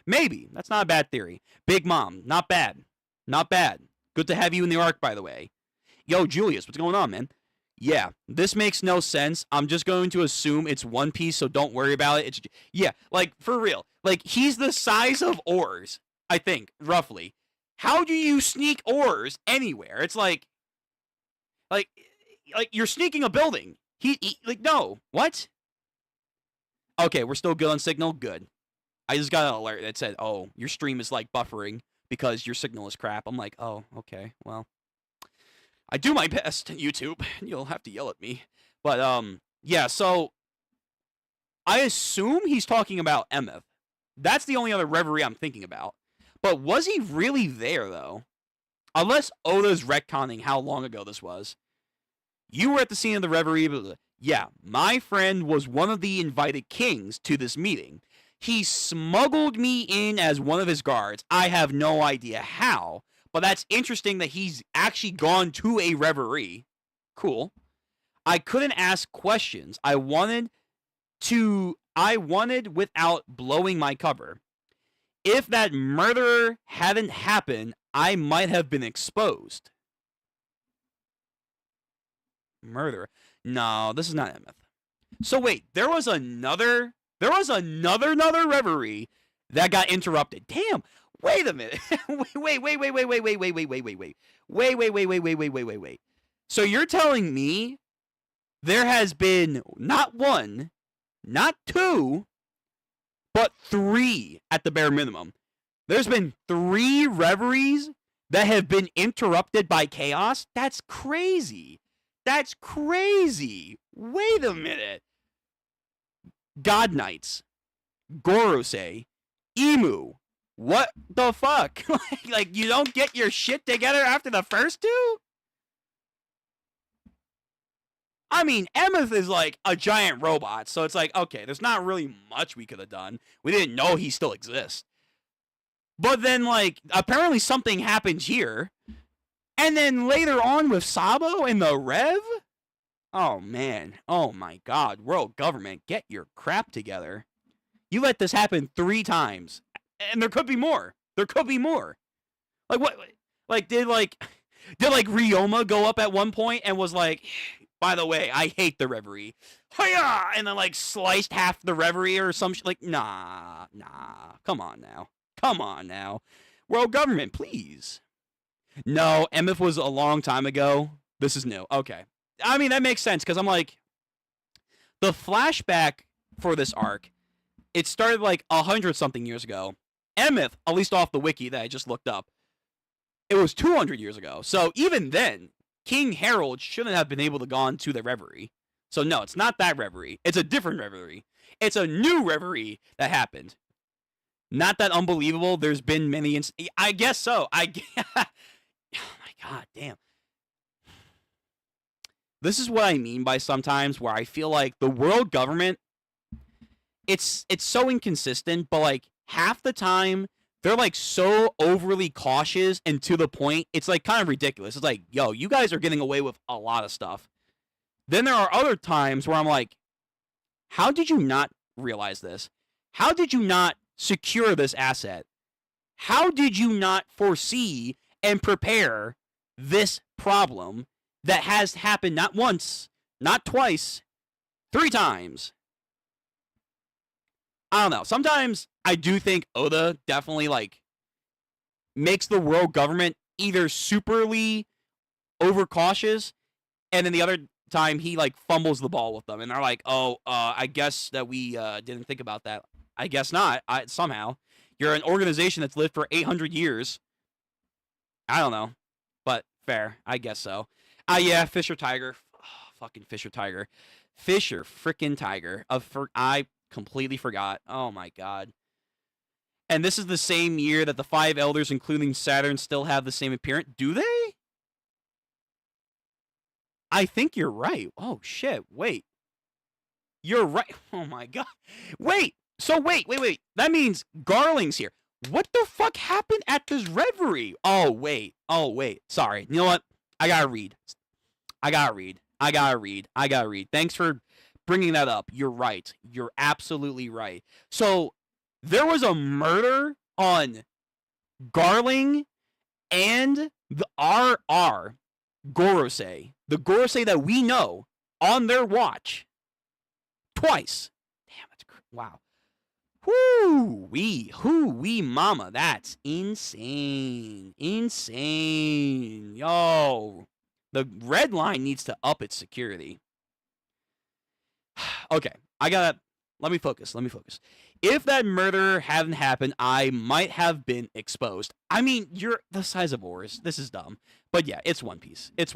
Speaker 1: Maybe. That's not a bad theory. Big Mom, not bad. Not bad. Good to have you in the arc, by the way. Yo, Julius, what's going on, man? Yeah, this makes no sense. I'm just going to assume it's One Piece, so don't worry about it. Yeah, like, for real. Like, he's the size of Ors, I think, roughly. How do you sneak Ors anywhere? It's like you're sneaking a building. He like, no. What? Okay, we're still good on signal? Good. I just got an alert that said, oh, your stream is, like, buffering because your signal is crap. I'm like, oh, okay, well. I do my best, YouTube. You'll have to yell at me. But, yeah, so I assume he's talking about Emeth. That's the only other Reverie I'm thinking about. But was he really there, though? Unless Oda's retconning how long ago this was. You were at the scene of the Reverie. Yeah, my friend was one of the invited kings to this meeting. He smuggled me in as one of his guards. I have no idea how, but that's interesting that he's actually gone to a reverie. Cool. I couldn't ask questions. I wanted without blowing my cover. If that murder hadn't happened, I might have been exposed. Murder. No, this is not Emmeth. So wait, there was another reverie that got interrupted. Damn. Wait a minute. Wait. So you're telling me there has been not one, not two, but three at the bare minimum. There's been 3 reveries that have been interrupted by chaos? That's crazy. That's crazy. Wait a minute. God Knights, Gorosei, Emu. What the fuck? Like, you don't get your shit together after the first 2? I mean, Emmeth is like a giant robot, so it's like, okay, there's not really much we could have done. We didn't know he still exists. But then, like, apparently something happens here. And then later on with Sabo and the Rev? Oh, man. Oh, my God. World government, get your crap together. You let this happen 3 times. And there could be more. There could be more. Like, what? Like, did Ryoma go up at one point and was like, by the way, I hate the Reverie. Hiya! And then, like, sliced half the Reverie or some shit. Like, nah. Come on now. World government, please. No, Emmeth was a long time ago. This is new. Okay. I mean, that makes sense, because I'm like, the flashback for this arc, it started like 100-something years ago. Emmeth, at least off the wiki that I just looked up, it was 200 years ago. So even then, King Harold shouldn't have been able to go on to the Reverie. So no, it's not that Reverie. It's a different Reverie. It's a new Reverie that happened. Not that unbelievable. There's been many I guess so. Oh my God, damn. This is what I mean by sometimes where I feel like the world government, it's so inconsistent, but like half the time they're like so overly cautious and to the point, it's like kind of ridiculous. It's like, yo, you guys are getting away with a lot of stuff. Then there are other times where I'm like, how did you not realize this? How did you not secure this asset? How did you not foresee and prepare this problem that has happened not once, not twice, 3 times? I don't know. Sometimes I do think Oda definitely like makes the world government either superly overcautious, and then the other time he like fumbles the ball with them, and they're like, "Oh, I guess that we didn't think about that. I guess not. Somehow you're an organization that's lived for 800 years. I don't know, but fair. I guess so. Yeah, Fisher Tiger, fucking Fisher Tiger, Fisher frickin' Tiger. I completely forgot. Oh my God. And this is the same year that the 5 elders, including Saturn, still have the same appearance. Do they? I think you're right. Oh shit. Wait. You're right. Oh my God. Wait. So wait. That means Garling's here. What the fuck happened at this Reverie? Oh wait. Sorry. You know what? I gotta read. Thanks for bringing that up. You're right. You're absolutely right. So there was a murder on Garling and the RR Gorosei. The Gorosei that we know on their watch. Twice. Damn, that's wow. Whoo-wee mama. That's insane. Yo. The red line needs to up its security. Okay, let me focus. If that murder hadn't happened, I might have been exposed. I mean, you're the size of oars. This is dumb. But yeah, it's One Piece. It's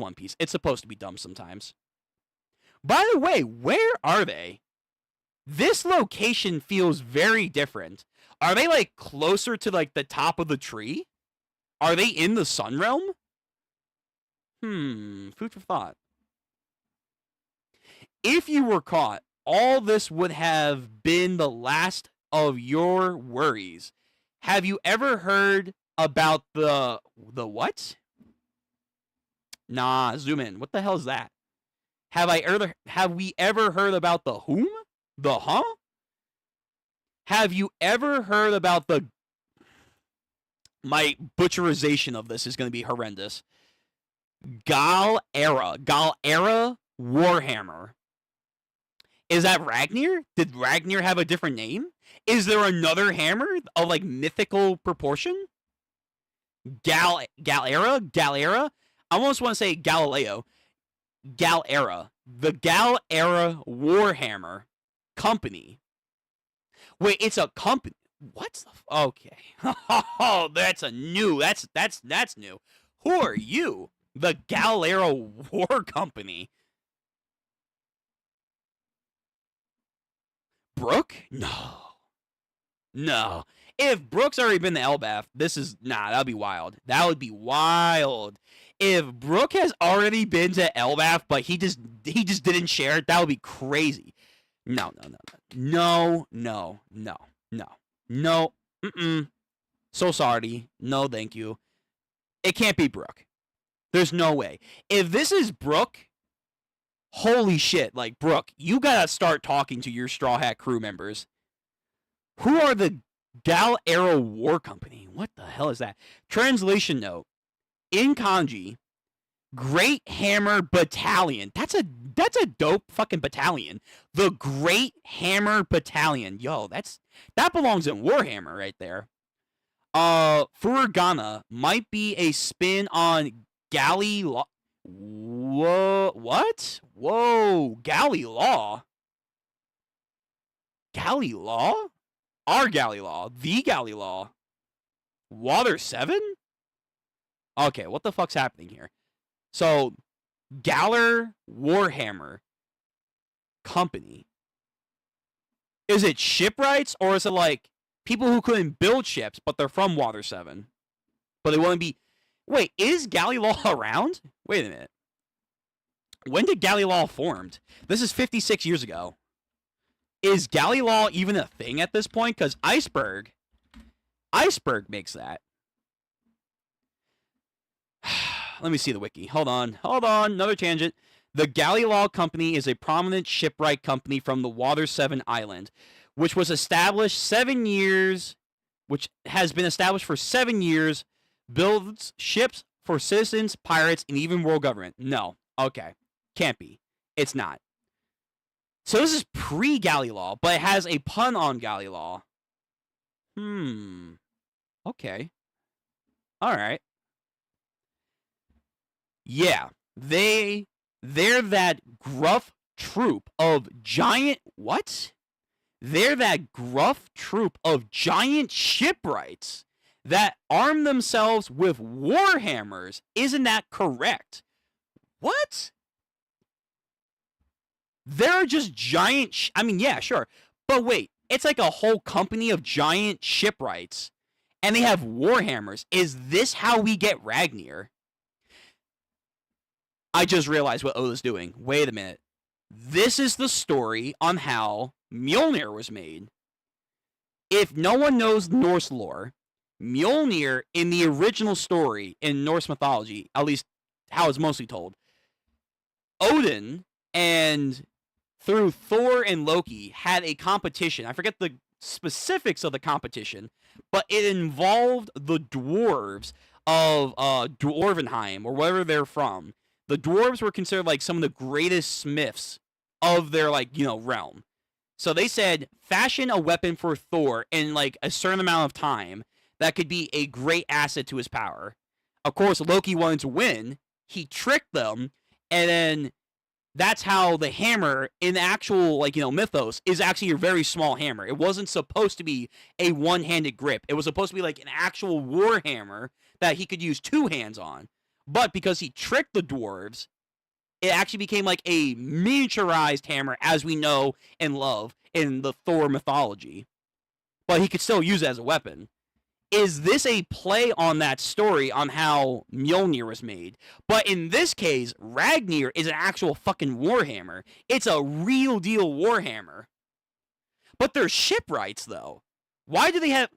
Speaker 1: supposed to be dumb sometimes. By the way, where are they? This location feels very different. Are they like closer to like the top of the tree? Are they in the Sun Realm? Food for thought. If you were caught, all this would have been the last of your worries. Have you ever heard about the what? Nah, zoom in. What the hell is that? Have we ever heard about the whom? The huh? Have you ever heard about the... My butcherization of this is going to be horrendous. Gal-era Warhammer. Is that Ragnar? Did Ragnar have a different name? Is there another hammer of like mythical proportion? Gal-era? I almost want to say Galileo. Gal-era. The Gal-era Warhammer company. Wait, it's a company. What's the okay? Oh, that's new. That's new. Who are you? The Gal-era War Company. Brooke? No. If Brooke's already been to Elbaf, that'd be wild. That would be wild. If Brooke has already been to Elbaf, but he just didn't share it, that would be crazy. No. So sorry. No, thank you. It can't be Brooke. There's no way. If this is Brooke, holy shit, like, Brooke, you gotta start talking to your Straw Hat crew members. Who are the Gal-era War Company? What the hell is that? Translation note. In kanji, Great Hammer Battalion. That's a dope fucking battalion. The Great Hammer Battalion. Yo, that belongs in Warhammer right there. Furugana might be a spin on Galley Law. Whoa, what? Whoa, Galley Law? Galley Law? Our Galley Law. The Galley Law. Water 7? Okay, what the fuck's happening here? So, Galler Warhammer Company. Is it shipwrights, or is it like people who couldn't build ships, but they're from Water 7? But they wouldn't be... Wait, is Galley Law around? Wait a minute. When did Galley Law formed? This is 56 years ago. Is Galley Law even a thing at this point? Because Iceberg makes that. Let me see the wiki. Hold on. Another tangent. The Galley Law Company is a prominent shipwright company from the Water 7 island, which has been established for 7 years, builds ships for citizens, pirates, and even world government. No. Okay. Can't be. It's not. So this is pre-Galley Law, but it has a pun on Galley Law. Okay. Alright. Yeah. They're that gruff troop of giant... What? They're that gruff troop of giant shipwrights that arm themselves with warhammers. Isn't that correct? What? They're just giant... I mean, yeah, sure. But wait, it's like a whole company of giant shipwrights, and they have warhammers. Is this how we get Ragnar? I just realized what Oda's doing. Wait a minute. This is the story on how Mjolnir was made. If no one knows Norse lore, Mjolnir in the original story in Norse mythology, at least how it's mostly told, Odin and through Thor and Loki had a competition. I forget the specifics of the competition, but it involved the dwarves of Dwarvenheim, or wherever they're from. The dwarves were considered like some of the greatest smiths of their realm. So they said, fashion a weapon for Thor in like a certain amount of time that could be a great asset to his power. Of course, Loki wanted to win. He tricked them, and then that's how the hammer in the actual mythos is actually a very small hammer. It wasn't supposed to be a one-handed grip. It was supposed to be like an actual war hammer that he could use two hands on. But because he tricked the dwarves, it actually became like a miniaturized hammer as we know and love in the Thor mythology. But he could still use it as a weapon. Is this a play on that story on how Mjolnir was made? But in this case, Ragnar is an actual fucking warhammer. It's a real deal warhammer. But they're shipwrights, though. Why do they have...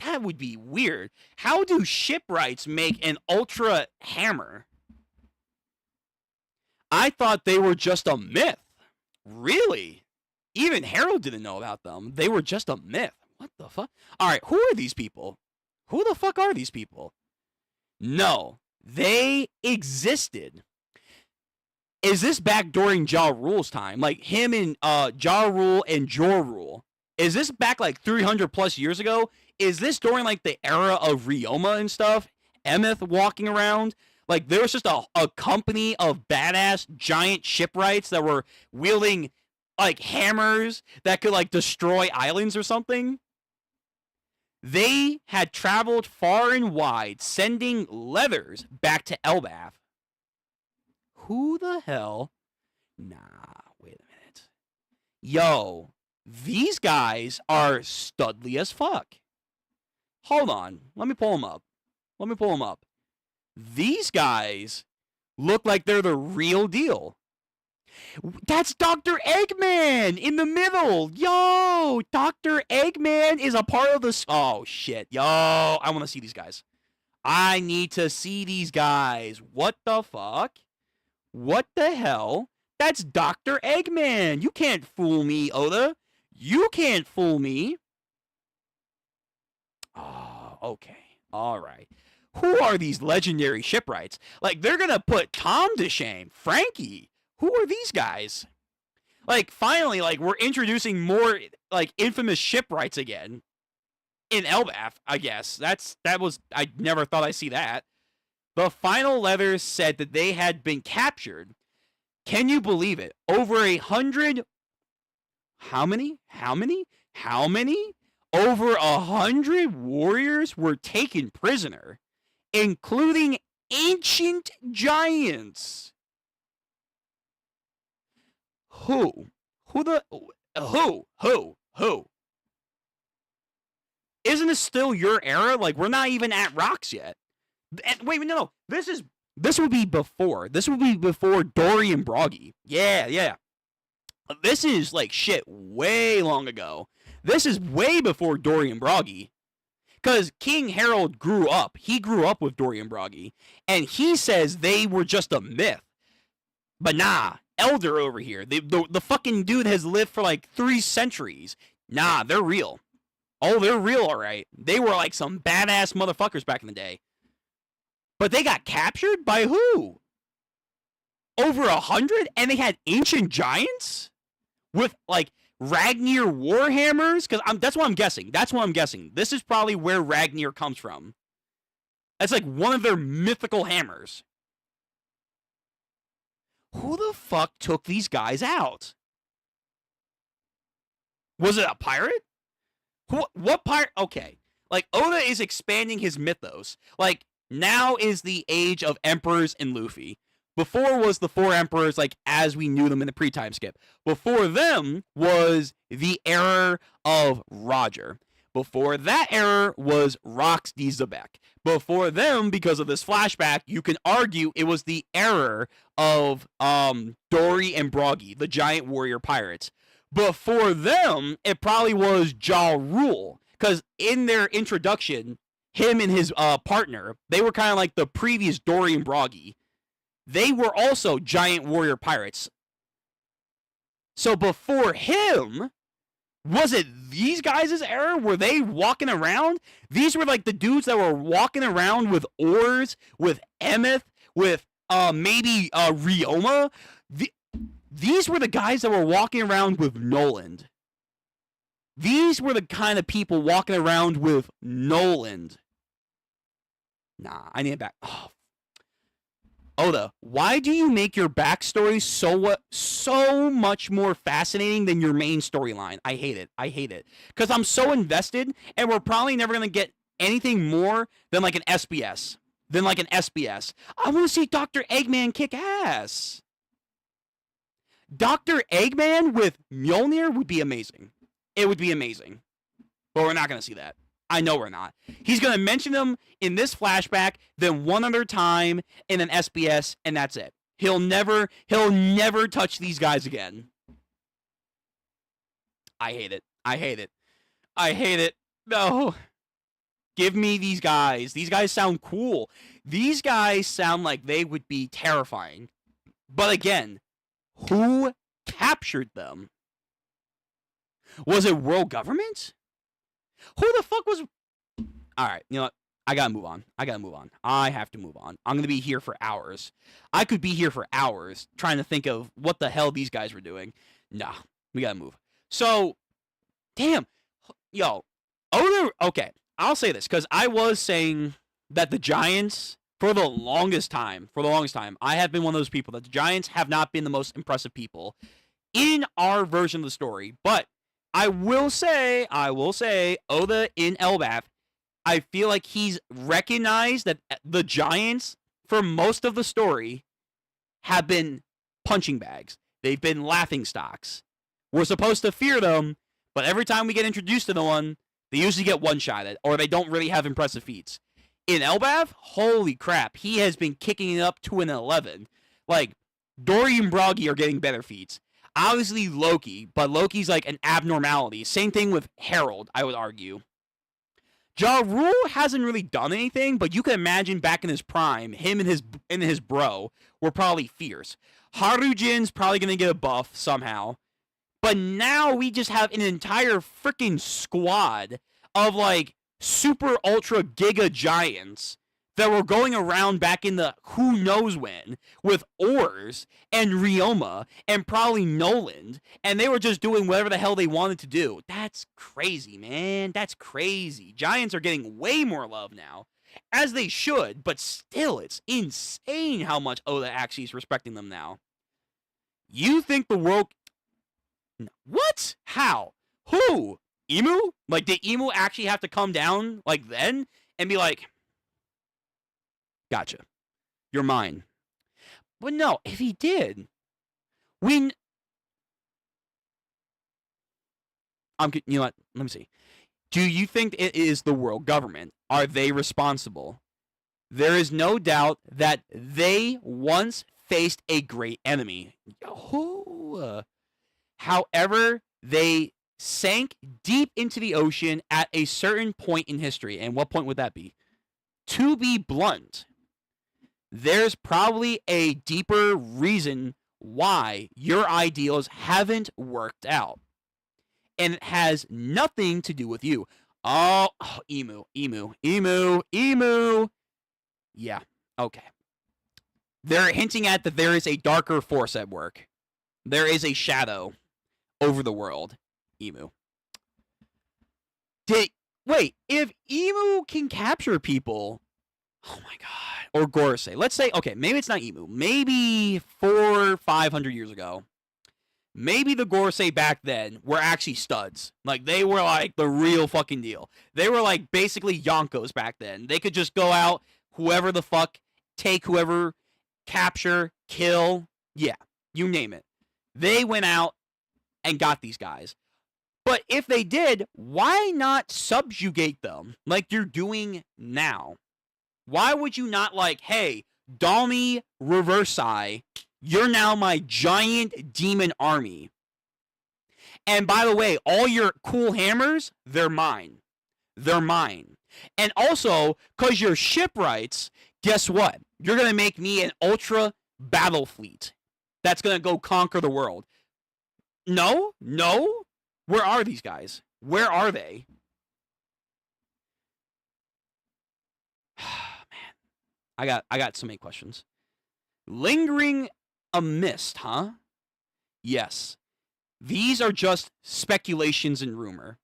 Speaker 1: That would be weird. How do shipwrights make an ultra hammer? I thought they were just a myth. Really? Even Harold didn't know about them. They were just a myth. What the fuck? All right, who are these people? Who the fuck are these people? No, they existed. Is this back during Ja Rule's time? Like him and Ja Rule and Jor Rule? Is this back like 300 plus years ago? Is this during like the era of Ryoma and stuff? Emeth walking around? Like there was just a company of badass giant shipwrights that were wielding like hammers that could like destroy islands or something? They had traveled far and wide, sending leathers back to Elbaf. Who the hell? Nah, wait a minute. Yo, these guys are studly as fuck. Hold on. Let me pull them up. These guys look like they're the real deal. That's Dr. Eggman in the middle. Yo, Dr. Eggman is a part of this. Oh, shit. Yo, I want to see these guys. I need to see these guys. What the fuck? What the hell? That's Dr. Eggman. You can't fool me, Oda. You can't fool me. Oh, okay. All right. Who are these legendary shipwrights? Like, they're going to put Tom to shame. Frankie. Who are these guys? Like, finally, like, we're introducing more, like, infamous shipwrights again. In Elbaf, I guess. I never thought I'd see that. The final letters said that they had been captured. Can you believe it? Over 100... How many? Over 100 warriors were taken prisoner, including ancient giants. Who? Isn't this still your era? Like, we're not even at rocks yet. Wait, no. This would be before. This would be before Dory and Broggy. Yeah. This is, like, shit way long ago. This is way before Dory and Broggy. Because King Harold grew up. He grew up with Dory and Broggy. And he says they were just a myth. But nah, Elder over here. The fucking dude has lived for, like, 3 centuries. Nah, they're real. Oh, they're real, all right. They were, like, some badass motherfuckers back in the day. But they got captured? By who? Over 100? And they had ancient giants? With, like, Ragnir warhammers? Because that's what I'm guessing. This is probably where Ragnir comes from. That's, like, one of their mythical hammers. Who the fuck took these guys out? Was it a pirate? What pirate? Okay. Like, Oda is expanding his mythos. Like, now is the age of emperors and Luffy. Before was the 4 emperors, like, as we knew them in the pre-time skip. Before them was the era of Roger. Before that era was Rox D. Xebec. Before them, because of this flashback, you can argue it was the era of Dory and Broggy, the giant warrior pirates. Before them, it probably was Ja Rule. Because in their introduction, him and his partner, they were kind of like the previous Dory and Broggy. They were also giant warrior pirates. So before him, was it these guys' era? Were they walking around? These were like the dudes that were walking around with oars, with Emeth, with maybe Ryoma. These were the guys that were walking around with Noland. These were the kind of people walking around with Noland. Nah, I need it back. Oh. Oda, why do you make your backstory so much more fascinating than your main storyline? I hate it. Because I'm so invested, and we're probably never going to get anything more than like an SBS. I want to see Dr. Eggman kick ass. Dr. Eggman with Mjolnir would be amazing. It would be amazing. But we're not going to see that. I know we're not. He's going to mention them in this flashback, then one other time in an SBS, and that's it. He'll never touch these guys again. I hate it. I hate it. I hate it. No. Give me these guys. These guys sound cool. These guys sound like they would be terrifying. But again, who captured them? Was it world government? Who the fuck was... Alright, you know what? I gotta move on. I have to move on. I'm gonna be here for hours. I could be here for hours trying to think of what the hell these guys were doing. Nah, we gotta move. So, damn. Yo. Okay, I'll say this, because I was saying that the Giants, for the longest time, I have been one of those people that the Giants have not been the most impressive people in our version of the story. But I will say, Oda in Elbaf, I feel like he's recognized that the Giants, for most of the story, have been punching bags. They've been laughing stocks. We're supposed to fear them, but every time we get introduced to the one, they usually get one-shotted, or they don't really have impressive feats. In Elbaf, holy crap, he has been kicking it up to an 11. Like, Dory and Broggy are getting better feats. Obviously Loki, but Loki's like an abnormality. Same thing with Harold, I would argue. Ja Rule hasn't really done anything, but you can imagine back in his prime, him and his bro were probably fierce. Harujin's probably going to get a buff somehow. But now we just have an entire freaking squad of like super ultra giga giants that were going around back in the who knows when with Ors and Ryoma and probably Noland, and they were just doing whatever the hell they wanted to do. That's crazy, man. That's crazy. Giants are getting way more love now, as they should, but still, it's insane how much Oda actually is respecting them now. You think the world... What? How? Who? Emu? Like, did Emu actually have to come down, like, then and be like... Gotcha. You're mine. But no, if he did, you know what? Let me see. Do you think it is the world government? Are they responsible? There is no doubt that they once faced a great enemy. However, they sank deep into the ocean at a certain point in history. And what point would that be? To be blunt, there's probably a deeper reason why your ideals haven't worked out. And it has nothing to do with you. Oh, Emu. Yeah, okay. They're hinting at that there is a darker force at work. There is a shadow over the world. Emu. Wait, if Emu can capture people... Oh my god. Or Gorosei. Let's say, okay, maybe it's not Emu. Maybe 400 or 500 years ago. Maybe the Gorosei back then were actually studs. Like, they were like the real fucking deal. They were like basically Yonkos back then. They could just go out, whoever the fuck, take whoever, capture, kill. Yeah, you name it. They went out and got these guys. But if they did, why not subjugate them like you're doing now? Why would you not like, hey, Dalmi Reversai, you're now my giant demon army. And by the way, all your cool hammers, they're mine. They're mine. And also, because you're shipwrights, guess what? You're going to make me an ultra battle fleet that's going to go conquer the world. No? Where are these guys? Where are they? Man, I got so many questions. Lingering a mist, huh? Yes. These are just speculations and rumor.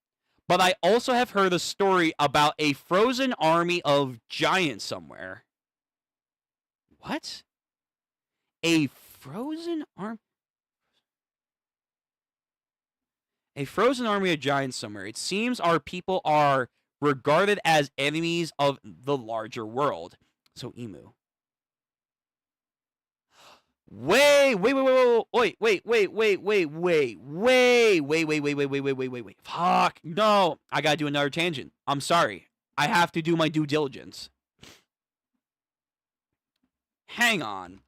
Speaker 1: But I also have heard a story about a frozen army of giants somewhere. What? A frozen army? A frozen army of giants somewhere. It seems our people are regarded as enemies of the larger world. So, Emu. Wait. Fuck. No. I gotta do another tangent. I'm sorry. I have to do my due diligence. Hang on.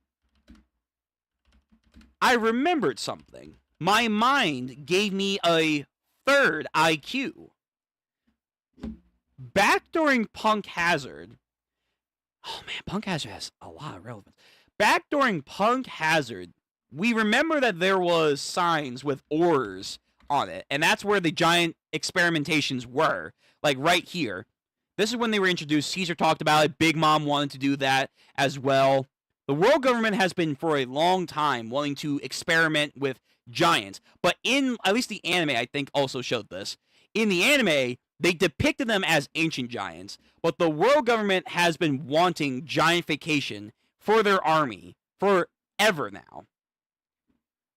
Speaker 1: I remembered something. My mind gave me a third IQ. Back during Punk Hazard, oh man, Punk Hazard has a lot of relevance. Back during Punk Hazard, we remember that there was signs with oars on it, and that's where the giant experimentations were, like right here. This is when they were introduced. Caesar talked about it. Big Mom wanted to do that as well. The world government has been for a long time wanting to experiment with giants, but in at least the anime, I think also showed this. In the anime, they depicted them as ancient giants, but the world government has been wanting giantification for their army forever now.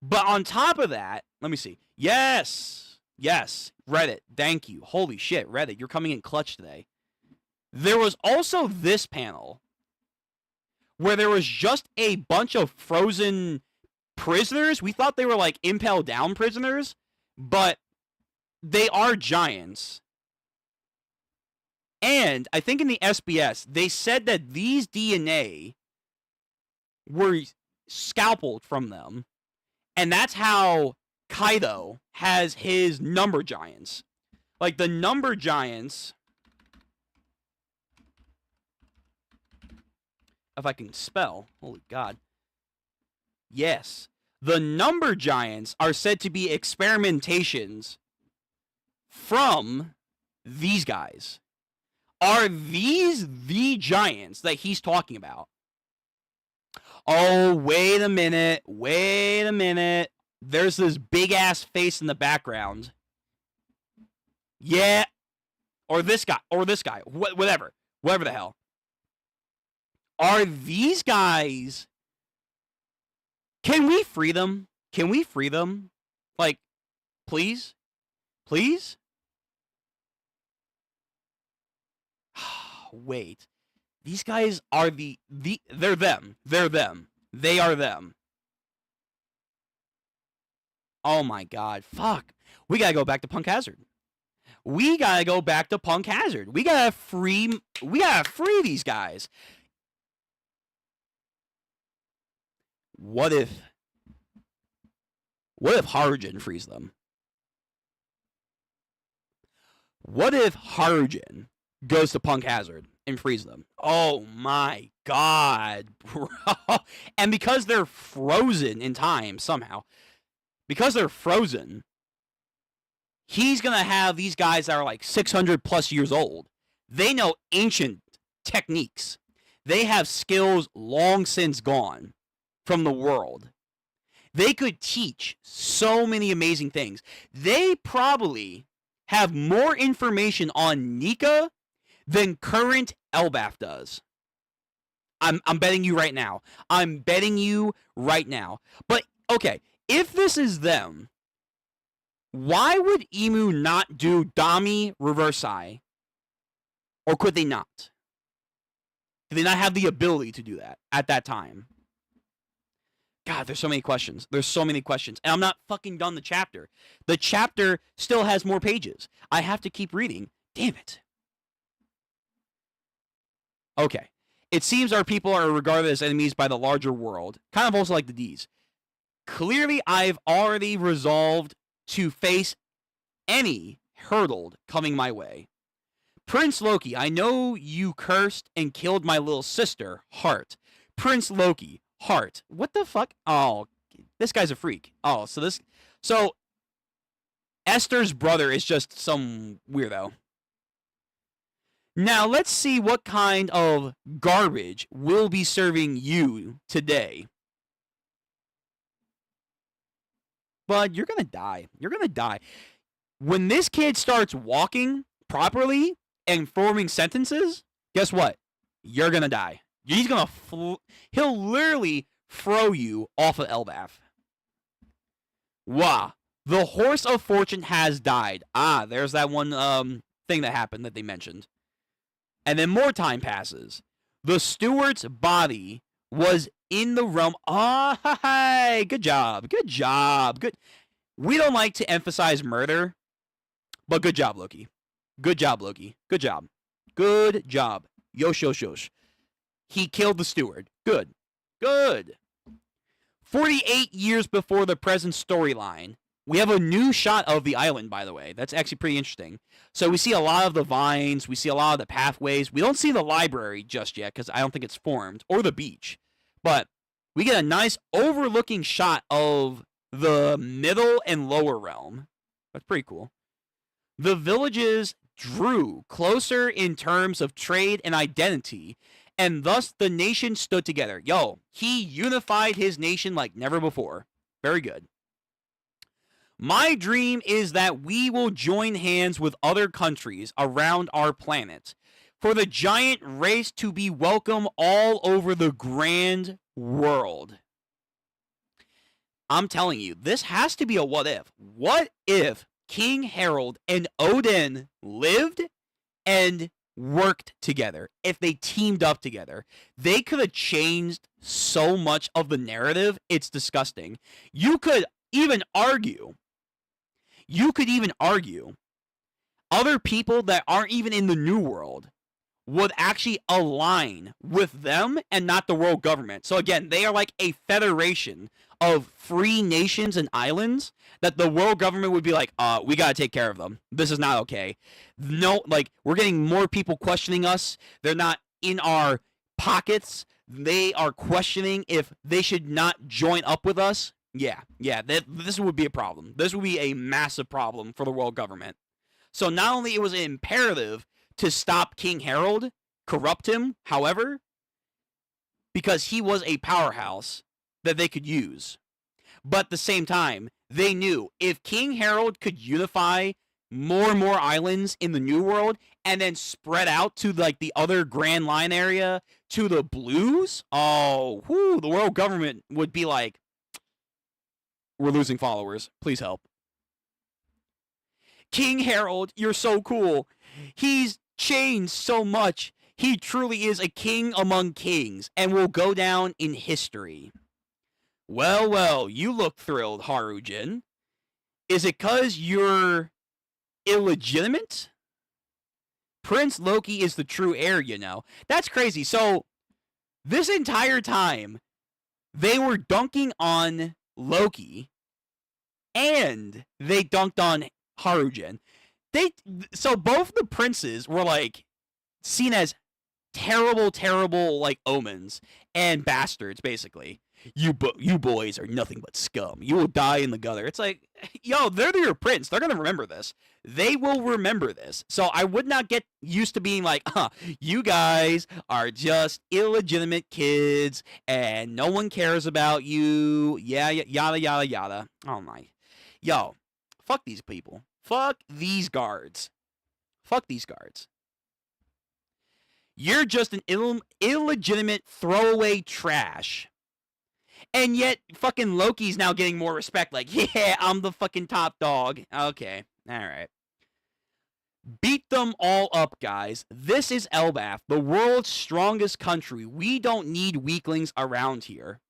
Speaker 1: But on top of that, let me see. Yes, Reddit, thank you. Holy shit, Reddit, you're coming in clutch today. There was also this panel where there was just a bunch of frozen prisoners. We thought they were like impaled down prisoners, but they are giants. And I think in the SBS, they said that these DNA were scalpeled from them. And that's how Kaido has his number giants. Like the number giants, if I can spell, holy God. Yes. The number giants are said to be experimentations from these guys. Are these the giants that he's talking about? Oh, wait a minute. There's this big-ass face in the background. Yeah. Or this guy. Whatever the hell. Are these guys... Can we free them? Like, please? Wait. These guys are they're them. They are them. Oh my God. Fuck. We gotta go back to Punk Hazard. We gotta free these guys. What if Harujin frees them? What if Harujin goes to Punk Hazard and frees them? Oh my God, bro. And because they're frozen in time somehow, he's gonna have these guys that are like 600 plus years old. They know ancient techniques. They have skills long since gone from the world. They could teach so many amazing things. They probably have more information on Nika than current Elbaf does. I'm betting you right now. But, okay, if this is them, why would Emu not do Dami Reversai? Or could they not? Did they not have the ability to do that at that time? God, there's so many questions. And I'm not fucking done the chapter. The chapter still has more pages. I have to keep reading. Damn it. Okay. It seems our people are regarded as enemies by the larger world. Kind of also like the D's. Clearly, I've already resolved to face any hurdle coming my way. Prince Loki, I know you cursed and killed my little sister, Heart. Prince Loki, Heart. What the fuck? Oh, this guy's a freak. Oh, so Esther's brother is just some weirdo. Now, let's see what kind of garbage we'll be serving you today. But you're going to die. When this kid starts walking properly and forming sentences, guess what? You're going to die. He'll literally throw you off of Elbaf. Wow. The Horse of Fortune has died. Ah, there's that one thing that happened that they mentioned. And then more time passes. The steward's body was in the realm. Oh, hey, good job. Good. We don't like to emphasize murder, but good job, Loki. Good job. Yosh. He killed the steward. Good. 48 years before the present storyline. We have a new shot of the island, by the way. That's actually pretty interesting. So we see a lot of the vines. We see a lot of the pathways. We don't see the library just yet because I don't think it's formed, or the beach. But we get a nice overlooking shot of the middle and lower realm. That's pretty cool. The villages drew closer in terms of trade and identity, and thus the nation stood together. Yo, he unified his nation like never before. Very good. My dream is that we will join hands with other countries around our planet for the giant race to be welcome all over the grand world. I'm telling you, this has to be a what if. What if King Harold and Odin lived and worked together? If they teamed up together, they could have changed so much of the narrative. It's disgusting. You could even argue other people that aren't even in the New World would actually align with them and not the world government. So again, they are like a federation of free nations and islands that the world government would be like, we gotta take care of them. This is not okay. No, like, we're getting more people questioning us. They're not in our pockets. They are questioning if they should not join up with us. Yeah, this would be a problem. This would be a massive problem for the world government. So not only it was an imperative to stop King Harold, corrupt him, however, because he was a powerhouse that they could use. But at the same time, they knew if King Harold could unify more and more islands in the New World and then spread out to like the other Grand Line area to the Blues, the world government would be like, we're losing followers. Please help. King Harold, you're so cool. He's changed so much. He truly is a king among kings and will go down in history. Well, you look thrilled, Harujin. Is it 'cause you're illegitimate? Prince Loki is the true heir, you know. That's crazy. So, this entire time, they were dunking on Loki, and they dunked on Harujin. So both the princes were like seen as terrible like omens and bastards, basically. You boys are nothing but scum. You will die in the gutter. It's like, yo, they're your prince. They're gonna remember this. They will remember this. So I would not get used to being like, you guys are just illegitimate kids and no one cares about you. Yeah, yada yada yada. Oh my. Yo, fuck these people. Fuck these guards. Fuck these guards. You're just an illegitimate throwaway trash. And yet, fucking Loki's now getting more respect. Like, yeah, I'm the fucking top dog. Okay, alright. Beat them all up, guys. This is Elbath, the world's strongest country. We don't need weaklings around here.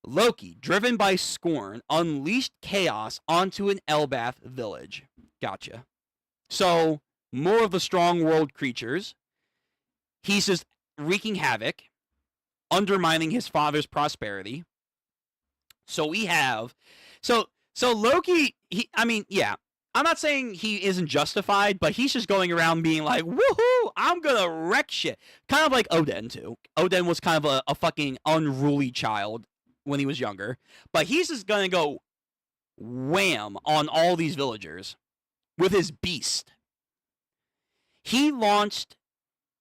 Speaker 1: Loki, driven by scorn, unleashed chaos onto an Elbath village. Gotcha. So, more of the strong world creatures. He's just wreaking havoc, undermining his father's prosperity. So we have, so Loki, I'm not saying he isn't justified, but he's just going around being like, woohoo, I'm gonna wreck shit. Kind of like Odin, too. Odin was kind of a fucking unruly child when he was younger, but he's just gonna go wham on all these villagers with his beast. He launched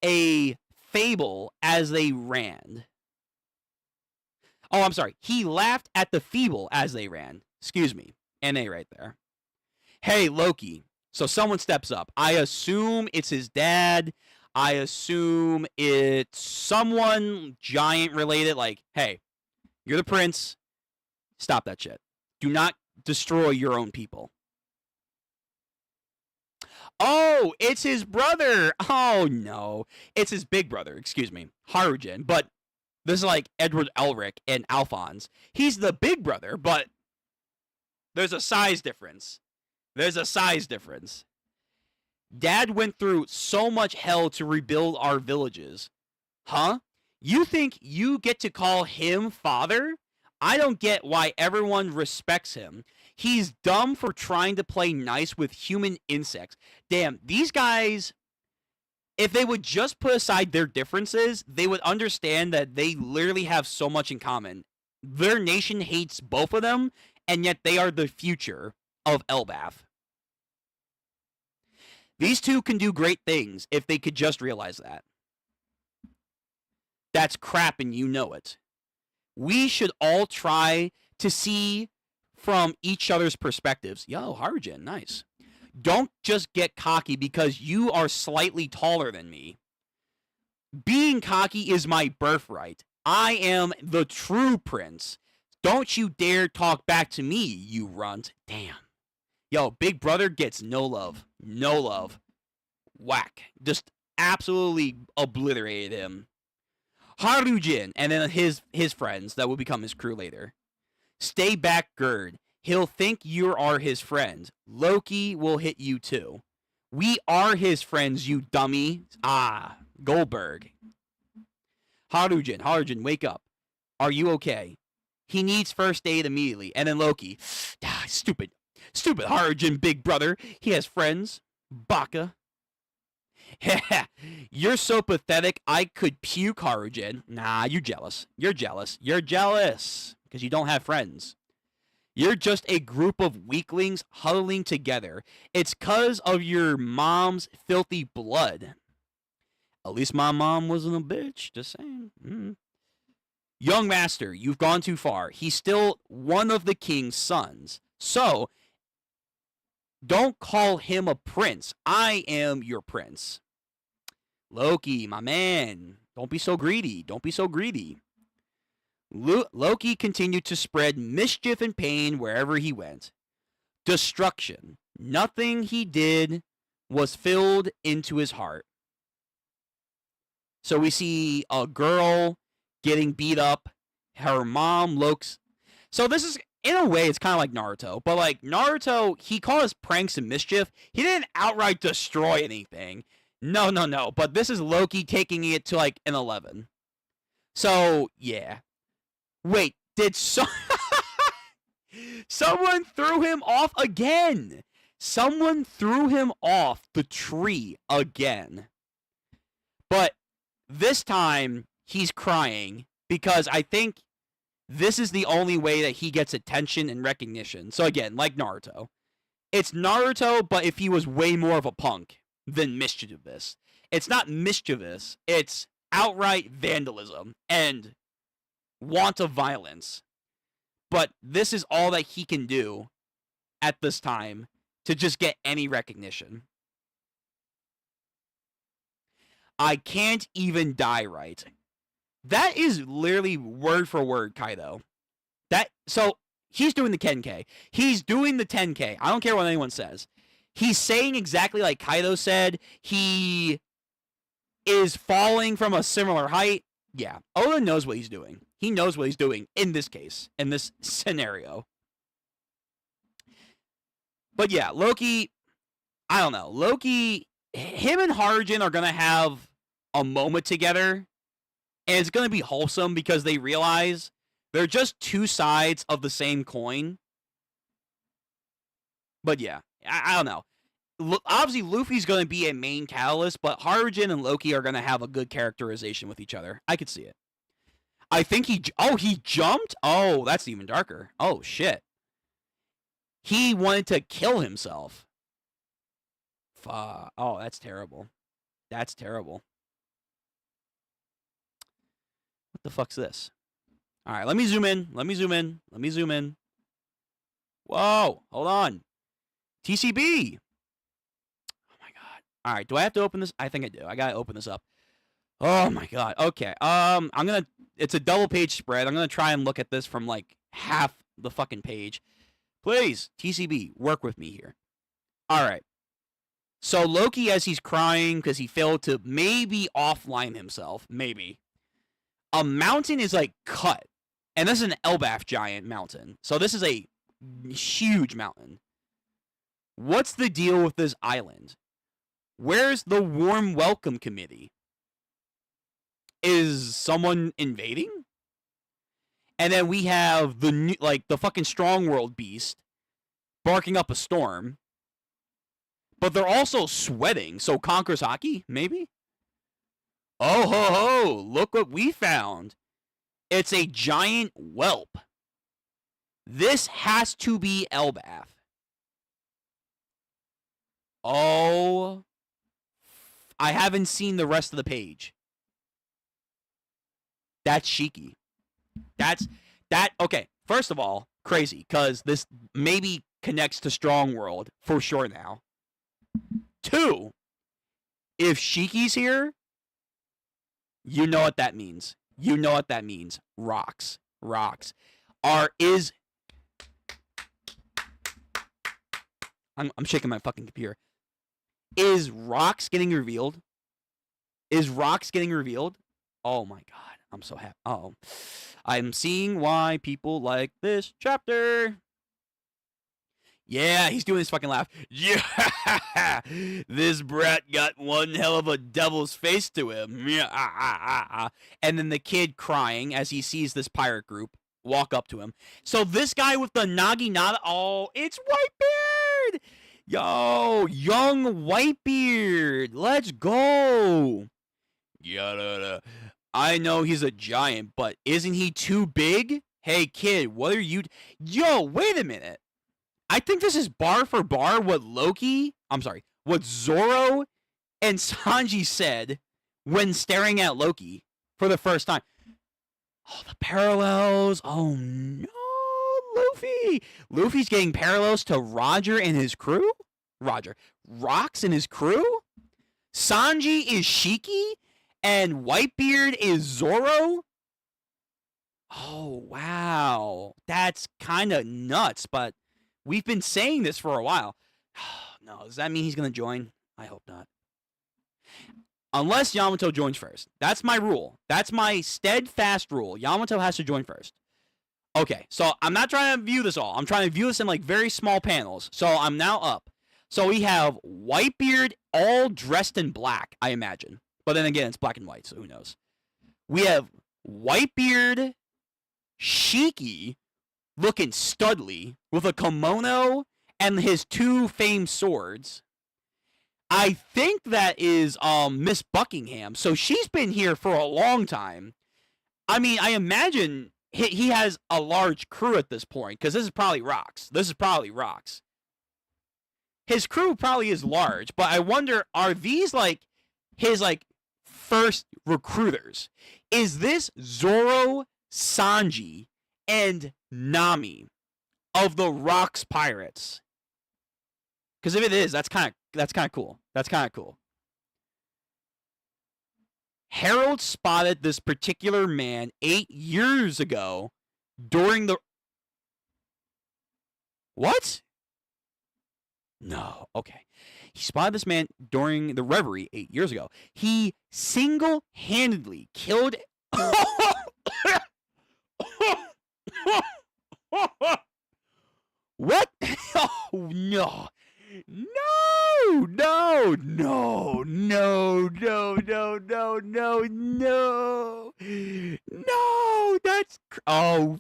Speaker 1: a fable as they ran. Oh, I'm sorry. He laughed at the feeble as they ran. Excuse me. NA right there. Hey, Loki. So someone steps up. I assume it's his dad. I assume it's someone giant related. Like, hey, you're the prince. Stop that shit. Do not destroy your own people. Oh, it's his brother. Oh, no. It's his big brother. Excuse me. Harujin. But this is like Edward Elric and Alphonse. He's the big brother, but there's a size difference. Dad went through so much hell to rebuild our villages. Huh? You think you get to call him father? I don't get why everyone respects him. He's dumb for trying to play nice with human insects. Damn, these guys, if they would just put aside their differences, they would understand that they literally have so much in common. Their nation hates both of them, and yet they are the future of Elbath. These two can do great things if they could just realize that. That's crap and you know it. We should all try to see from each other's perspectives. Yo, Harujin, nice. Don't just get cocky because you are slightly taller than me. Being cocky is my birthright. I am the true prince. Don't you dare talk back to me, you runt. Damn. Yo, big brother gets no love. No love. Whack. Just absolutely obliterated him. Harujin, and then his friends that will become his crew later. Stay back, Gerd. He'll think you are his friend. Loki will hit you too. We are his friends, you dummy. Ah, Goldberg. Harujin, wake up. Are you okay? He needs first aid immediately. And then Loki. Ah, stupid Harujin, big brother. He has friends. Baka. You're so pathetic, I could puke, Harujin. Nah, you're jealous. You're jealous. Because you don't have friends. You're just a group of weaklings huddling together. It's 'cause of your mom's filthy blood. At least my mom wasn't a bitch, just saying. Young master, you've gone too far. He's still one of the king's sons. So, don't call him a prince. I am your prince. Loki, my man. Don't be so greedy. Loki continued to spread mischief and pain wherever he went. Destruction. Nothing he did was filled into his heart. So we see a girl getting beat up. Her mom looks... So this is, in a way, it's kind of like Naruto. But like Naruto, he caused pranks and mischief. He didn't outright destroy anything. No. But this is Loki taking it to like an 11. So, yeah. Wait, did someone threw him off again? Someone threw him off the tree again. But this time, he's crying because I think this is the only way that he gets attention and recognition. So again, like Naruto. It's Naruto, but if he was way more of a punk than mischievous. It's not mischievous, it's outright vandalism and want of violence. But this is all that he can do at this time to just get any recognition. I can't even die right. That is literally word for word Kaido. So he's doing the 10K. He's doing the 10K. I don't care what anyone says. He's saying exactly like Kaido said. He is falling from a similar height. Yeah, Oda knows what he's doing. He knows what he's doing in this case, in this scenario. But yeah, Loki, I don't know. Loki, him and Harujin are going to have a moment together, and it's going to be wholesome because they realize they're just two sides of the same coin. But yeah, I don't know. Obviously, Luffy's going to be a main catalyst, but Harujin and Loki are going to have a good characterization with each other. I could see it. I think he jumped? Oh, that's even darker. Oh, shit. He wanted to kill himself. Oh, that's terrible. That's terrible. What the fuck's this? All right, let me zoom in. Whoa, hold on. TCB. Oh my god. All right, do I have to open this? I think I do. I gotta open this up. Oh my god. Okay. It's a double page spread. I'm gonna try and look at this from like half the fucking page. Please, TCB, work with me here. All right. So Loki, as he's crying because he failed to maybe offline himself, maybe. A mountain is like cut. And this is an Elbath giant mountain. So this is a huge mountain. What's the deal with this island? Where's the warm welcome committee? Is someone invading? And then we have the new, like the fucking Strong World beast barking up a storm. But they're also sweating, so conquers hockey, maybe? Oh ho ho, look what we found. It's a giant whelp. This has to be Elbaf. Oh, I haven't seen the rest of the page. That's Shiki. Okay, first of all, crazy, because this maybe connects to Strong World for sure now. 2, if Shiki's here, you know what that means. You know what that means. Rocks. I'm shaking my fucking computer. Is Rocks getting revealed? Oh my god, I'm so happy. Oh, I'm seeing why people like this chapter. Yeah, he's doing his fucking laugh. Yeah, this brat got one hell of a devil's face to him. Yeah, and then the kid crying as he sees this pirate group walk up to him. So this guy with the Naginata, oh, it's Whitebeard! Yo, young Whitebeard, let's go. Yeah, I know he's a giant, but isn't he too big? Hey kid, what are you? Yo, wait a minute. I think this is bar for bar what Zoro and Sanji said when staring at Loki for the first time. Oh, the parallels. Oh no, Luffy. Luffy's getting parallels to Roger and his crew? Rocks and his crew? Sanji is Shiki and Whitebeard is Zoro? Oh, wow. That's kind of nuts, but we've been saying this for a while. No, does that mean he's going to join? I hope not. Unless Yamato joins first. That's my rule. That's my steadfast rule. Yamato has to join first. Okay, so I'm not trying to view this all. I'm trying to view this in like very small panels. So I'm now up. So we have Whitebeard all dressed in black, I imagine. But then again, it's black and white, so who knows. We have Whitebeard, Shiki, looking studly, with a kimono and his 2 famed swords. I think that is Miss Buckingham. So she's been here for a long time. I mean, I imagine he has a large crew at this point, because this is probably Rocks. His crew probably is large, but I wonder, are these like his like first recruiters? Is this Zoro, Sanji, and Nami of the Rocks Pirates? Because if it is, that's kind of cool. Harold spotted this particular man 8 years ago during the... What? No, okay. He spotted this man during the Revery 8 years ago. He single-handedly killed... What? Oh, no. No, that's... Oh.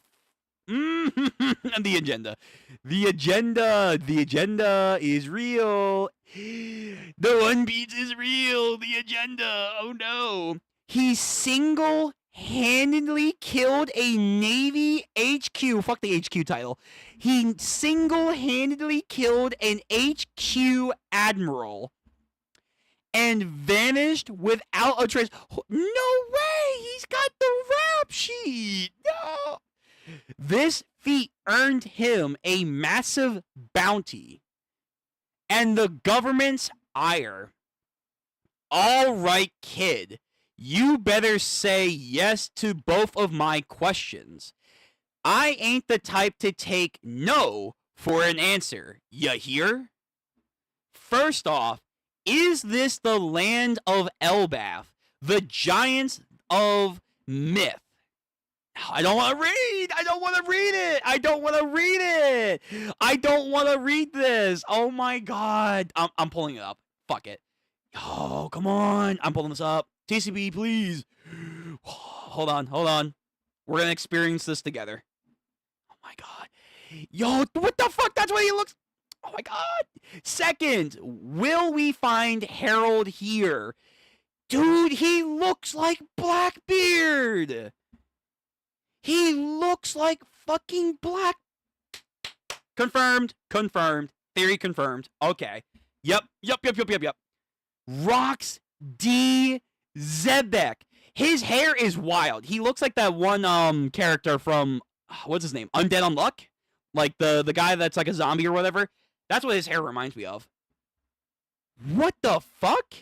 Speaker 1: The agenda. The agenda is real. The One Piece is real. The agenda. Oh, no. He single-handedly killed a Navy HQ. Fuck the HQ title. He single-handedly killed an HQ admiral and vanished without a trace. No way! He's got the rap sheet! No! This feat earned him a massive bounty and the government's ire. All right, kid. You better say yes to both of my questions. I ain't the type to take no for an answer. You hear? First off, is this the land of Elbaf, the giants of myth? I don't want to read. I don't want to read this. Oh my god. I'm pulling it up. Fuck it. Oh, come on. I'm pulling this up. TCB, please. Hold on. We're gonna experience this together. Oh my god. Yo, what the fuck? That's what he looks. Oh my god. Second, will we find Harold here? Dude, he looks like Blackbeard. He looks like fucking Black. Confirmed. Confirmed. Theory confirmed. Okay. Yep. Rox D. Xebec. His hair is wild. He looks like that one character from what's his name? Undead Unluck? Like the guy that's like a zombie or whatever. That's what his hair reminds me of. What the fuck?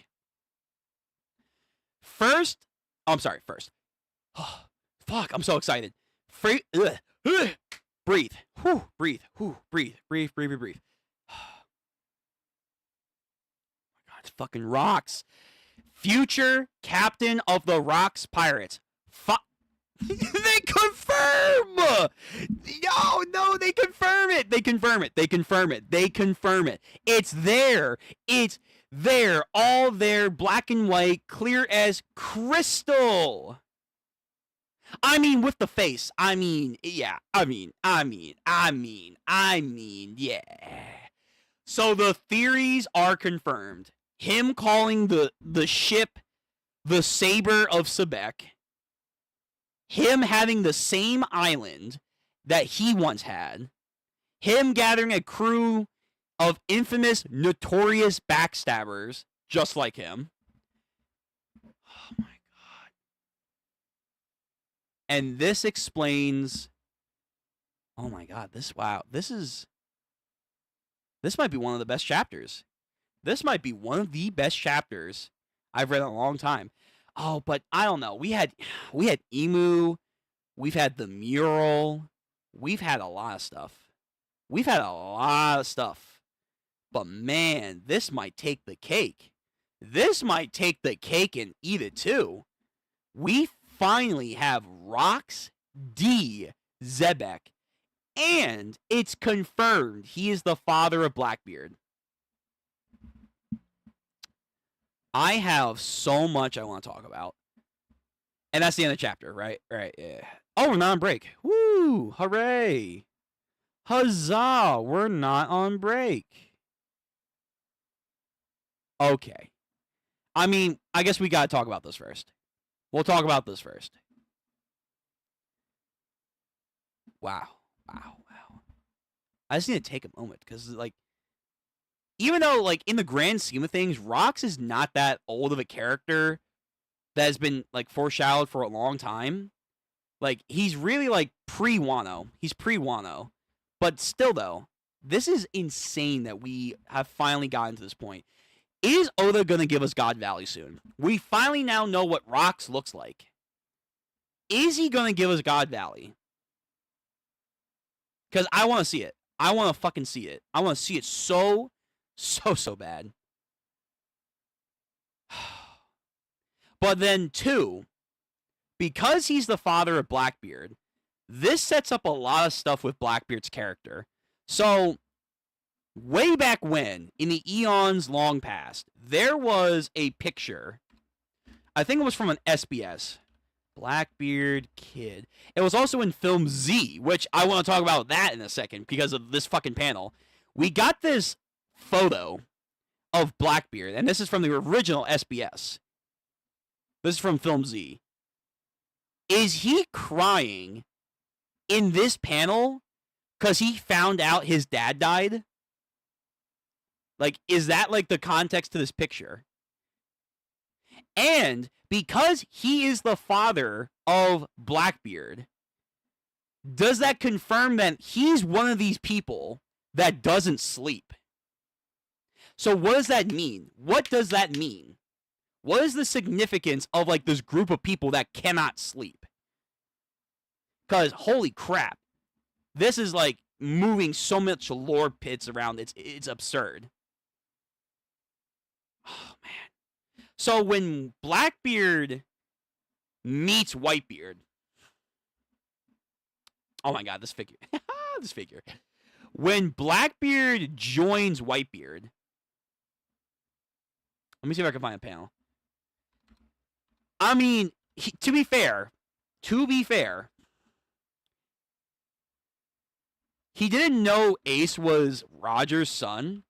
Speaker 1: First. Oh, I'm sorry, first. Fuck, I'm so excited. Breathe. Breathe. Whew, breathe. Whew, breathe. Breathe. Oh my god, it's fucking Rox. Future captain of the Rox Pirates. They confirm! No, they confirm it. They confirm it. It's there. All there, black and white, clear as crystal. I mean, with the face. I mean, yeah. Yeah. So the theories are confirmed. Him calling the ship the Saber of Xebec. Him having the same island that he once had. Him gathering a crew of infamous, notorious backstabbers just like him. Oh my god. And this explains... Oh my god, this might be one of the best chapters. This might be one of the best chapters I've read in a long time. Oh, but I don't know. We had Emu. We've had the mural. We've had a lot of stuff. But man, this might take the cake. And eat it too. We finally have Rox D. Xebec. And it's confirmed he is the father of Blackbeard. I have so much I want to talk about. And that's the end of the chapter, right? Right, yeah. Oh, we're not on break. Woo! Hooray! Huzzah! We're not on break. Okay. I mean, I guess we gotta talk about this first. We'll talk about this first. Wow. I just need to take a moment, because, like, even though, like, in the grand scheme of things, Rox is not that old of a character that has been, like, foreshadowed for a long time. Like, he's really, like, pre-Wano. He's pre-Wano. But still, though, this is insane that we have finally gotten to this point. Is Oda going to give us God Valley soon? We finally now know what Rox looks like. Is he going to give us God Valley? Because I want to see it. I want to fucking see it. I want to see it so bad. But then, too, because he's the father of Blackbeard, this sets up a lot of stuff with Blackbeard's character. So, way back when, in the eons long past, there was a picture. I think it was from an SBS. Blackbeard Kid. It was also in film Z, which I want to talk about that in a second because of this fucking panel. We got this photo of Blackbeard, and this is from the original SBS. This is from film Z. Is he crying in this panel because he found out his dad died? Like, is that, like, the context to this picture? And because he is the father of Blackbeard, does that confirm that he's one of these people that doesn't sleep? So what does that mean? What does that mean? What is the significance of, like, this group of people that cannot sleep? Because, holy crap, this is, like, moving so much lore pits around. It's absurd. Oh, man. So when Blackbeard meets Whitebeard, oh my god, this figure. This figure. When Blackbeard joins Whitebeard, let me see if I can find a panel. I mean, to be fair, he didn't know Ace was Roger's son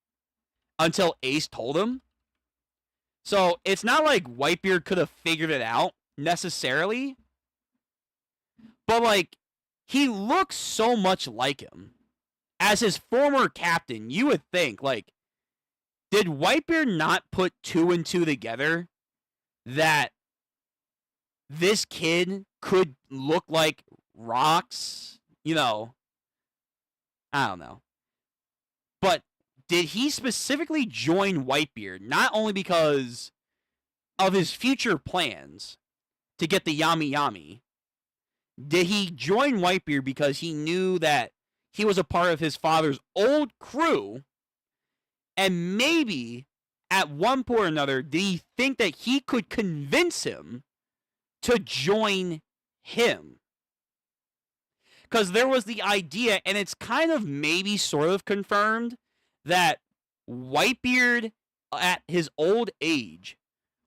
Speaker 1: until Ace told him. So it's not like Whitebeard could have figured it out necessarily, but like he looks so much like him. As his former captain, you would think, like, did Whitebeard not put 2 and 2 together that this kid could look like Rox? You know, I don't know. But did he specifically join Whitebeard not only because of his future plans to get the Yami Yami? Did he join Whitebeard because he knew that he was a part of his father's old crew, and maybe at one point or another did he think that he could convince him to join him? Because there was the idea, and it's kind of maybe sort of confirmed, that Whitebeard at his old age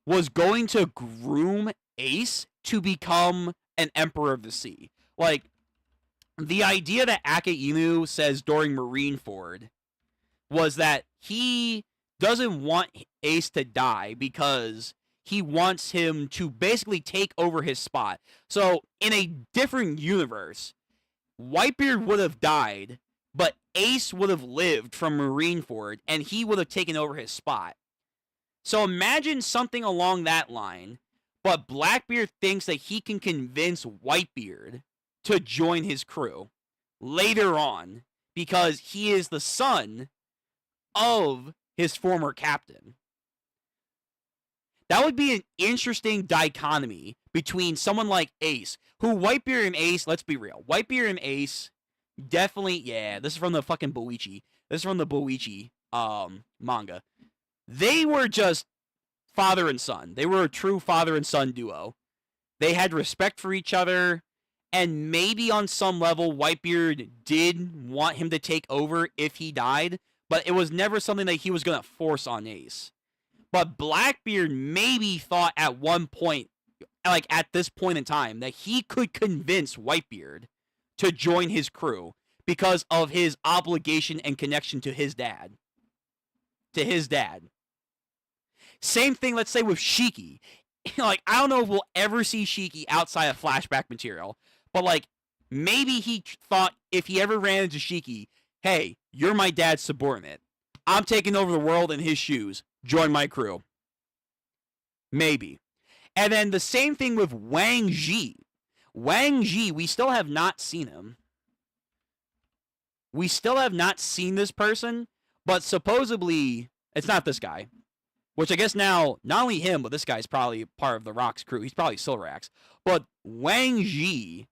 Speaker 1: was going to groom Ace to become an Emperor of the Sea. Like, the idea that Akaimu says during Marineford was that he doesn't want Ace to die because he wants him to basically take over his spot. So, in a different universe, Whitebeard would have died, but Ace would have lived from Marineford, and he would have taken over his spot. So imagine something along that line, but Blackbeard thinks that he can convince Whitebeard to join his crew later on because he is the son of his former captain. That would be an interesting dichotomy between someone like Ace, who Whitebeard and Ace, let's be real, Whitebeard and Ace definitely, yeah, this is from the fucking Boichi. This is from the Boichi manga. They were just father and son. They were a true father and son duo. They had respect for each other, and maybe on some level, Whitebeard did want him to take over if he died, but it was never something that he was going to force on Ace. But Blackbeard maybe thought at one point, like at this point in time, that he could convince Whitebeard to join his crew because of his obligation and connection to his dad. Same thing, let's say, with Shiki. Like, I don't know if we'll ever see Shiki outside of flashback material, but like, maybe he thought if he ever ran into Shiki, hey, you're my dad's subordinate. I'm taking over the world in his shoes. Join my crew. Maybe. And then the same thing with Wang Ji. Wang Ji, we still have not seen him. We still have not seen this person, but supposedly, it's not this guy. Which I guess now, not only him, but this guy's probably part of the Rock's crew. He's probably Silverax. But Wang Ji,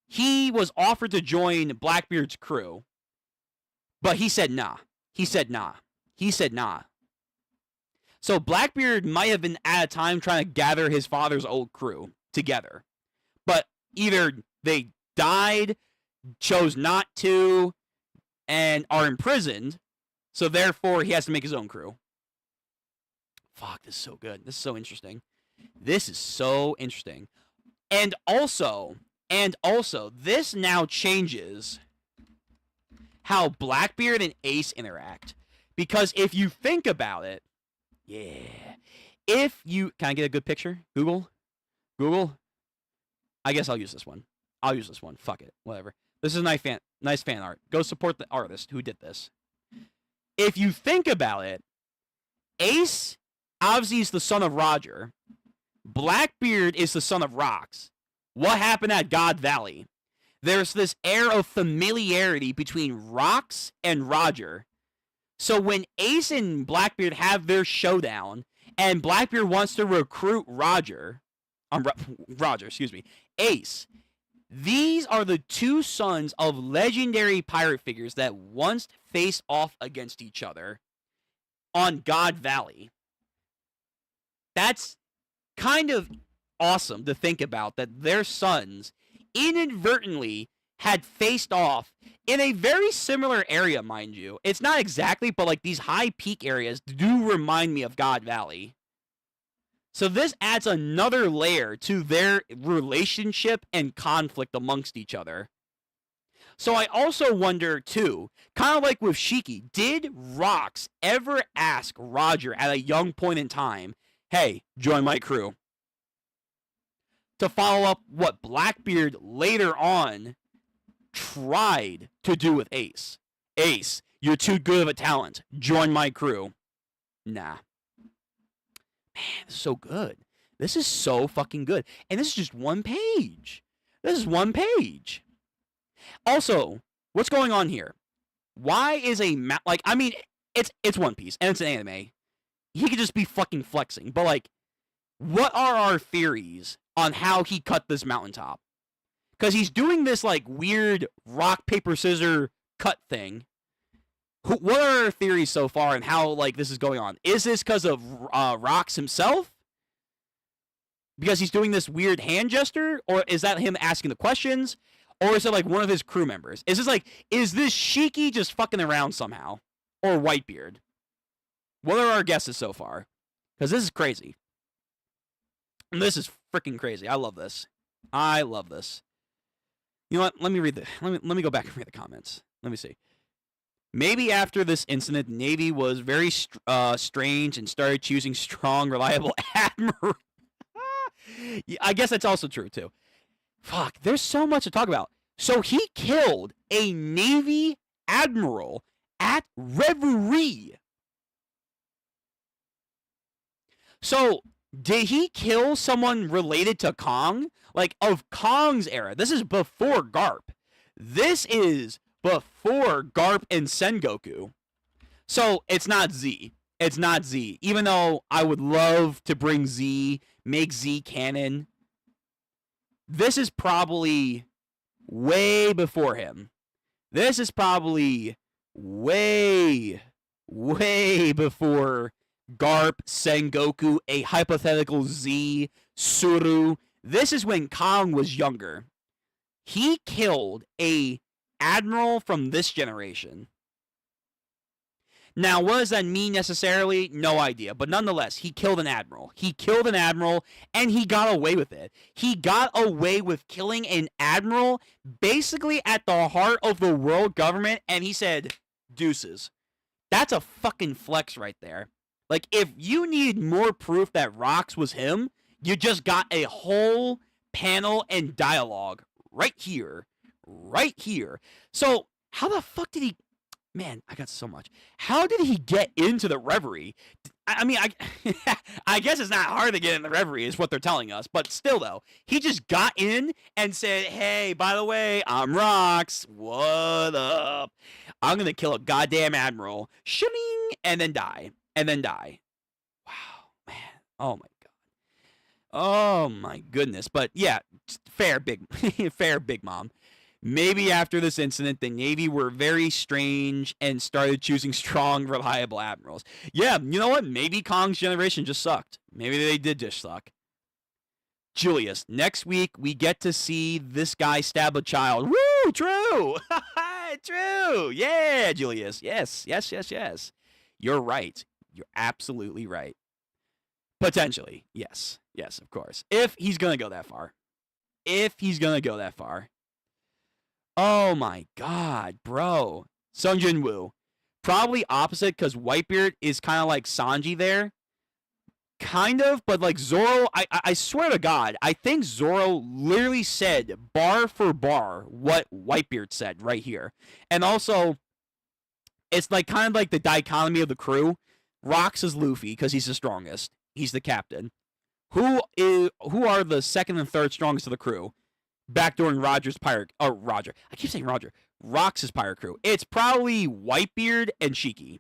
Speaker 1: he was offered to join Blackbeard's crew, but he said nah. He said nah. So Blackbeard might have been at a time trying to gather his father's old crew together. But either they died, chose not to, and are imprisoned, so therefore he has to make his own crew. Fuck, this is so good. This is so interesting. And also, this now changes how Blackbeard and Ace interact. Because if you think about it, yeah. Can I get a good picture? Google? I guess I'll use this one. Fuck it. Whatever. This is nice fan art. Go support the artist who did this. If you think about it, Ace obviously is the son of Roger. Blackbeard is the son of Rox. What happened at God Valley? There's this air of familiarity between Rox and Roger. So when Ace and Blackbeard have their showdown, and Blackbeard wants to recruit Ace, these are the two sons of legendary pirate figures that once faced off against each other on God Valley. That's kind of awesome to think about, that their sons inadvertently had faced off in a very similar area, mind you. It's not exactly, but like these high peak areas do remind me of God Valley. So this adds another layer to their relationship and conflict amongst each other. So I also wonder too, kind of like with Shiki, did Rox ever ask Roger at a young point in time, "Hey, join my crew"? To follow up what Blackbeard later on tried to do with Ace. Ace, you're too good of a talent. Join my crew. Nah. Man, this is so good. This is so fucking good. And this is just one page. This is one page. Also, what's going on here? Why is like, I mean, it's One Piece and it's an anime. He could just be fucking flexing. But like, what are our theories on how he cut this mountaintop? Because he's doing this like weird rock, paper, scissors cut thing. What are our theories so far and how like this is going on? Is this because of Rox himself? Because he's doing this weird hand gesture? Or is that him asking the questions? Or is it like one of his crew members? Is this Shiki just fucking around somehow? Or Whitebeard? What are our guesses so far? Because this is crazy. And this is freaking crazy. I love this. I love this. You know what? Let me read let me go back and read the comments. Let me see. Maybe after this incident, the Navy was very strange and started choosing strong, reliable admiral. I guess that's also true, too. Fuck, there's so much to talk about. So he killed a Navy admiral at Revery. So, did he kill someone related to Kong? Like, of Kong's era. This is before Garp. This is before Garp and Sengoku. So, it's not Z. It's not Z. Even though I would love to bring Z, make Z canon. This is probably way before him. This is probably way before Garp, Sengoku, a hypothetical Z, Suru. This is when Kong was younger. He killed a admiral from this generation. Now, what does that mean necessarily? No idea. But nonetheless, he killed an admiral. He killed an admiral, and he got away with it. He got away with killing an admiral basically at the heart of the world government, and he said, deuces. That's a fucking flex right there. Like, if you need more proof that Rox was him, you just got a whole panel and dialogue right here. Right here. So, how the fuck did he... Man, I got so much. How did he get into the Reverie? I mean, I guess it's not hard to get in the Reverie, is what they're telling us. But still, though, he just got in and said, hey, by the way, I'm Rox. What up? I'm going to kill a goddamn admiral. Shimmy! And then die. And then die. Wow, man. Oh, my God. Oh, my goodness. But, yeah, fair, big mom. Maybe after this incident, the Navy were very strange and started choosing strong, reliable admirals. Yeah, you know what? Maybe Kong's generation just sucked. Maybe they did just suck. Julius, next week we get to see this guy stab a child. Woo! True! True! Yeah, Julius. Yes. You're right. You're absolutely right. Potentially. Yes, of course. If he's going to go that far. Oh my God, bro. Sung Jin Woo. Probably opposite because Whitebeard is kind of like Sanji there. Kind of, but like Zoro, I swear to God, I think Zoro literally said bar for bar what Whitebeard said right here. And also, it's like kind of like the dichotomy of the crew. Rox is Luffy because he's the strongest. He's the captain. Who are the second and third strongest of the crew? Back during Rox's pirate crew. It's probably Whitebeard and Shiki.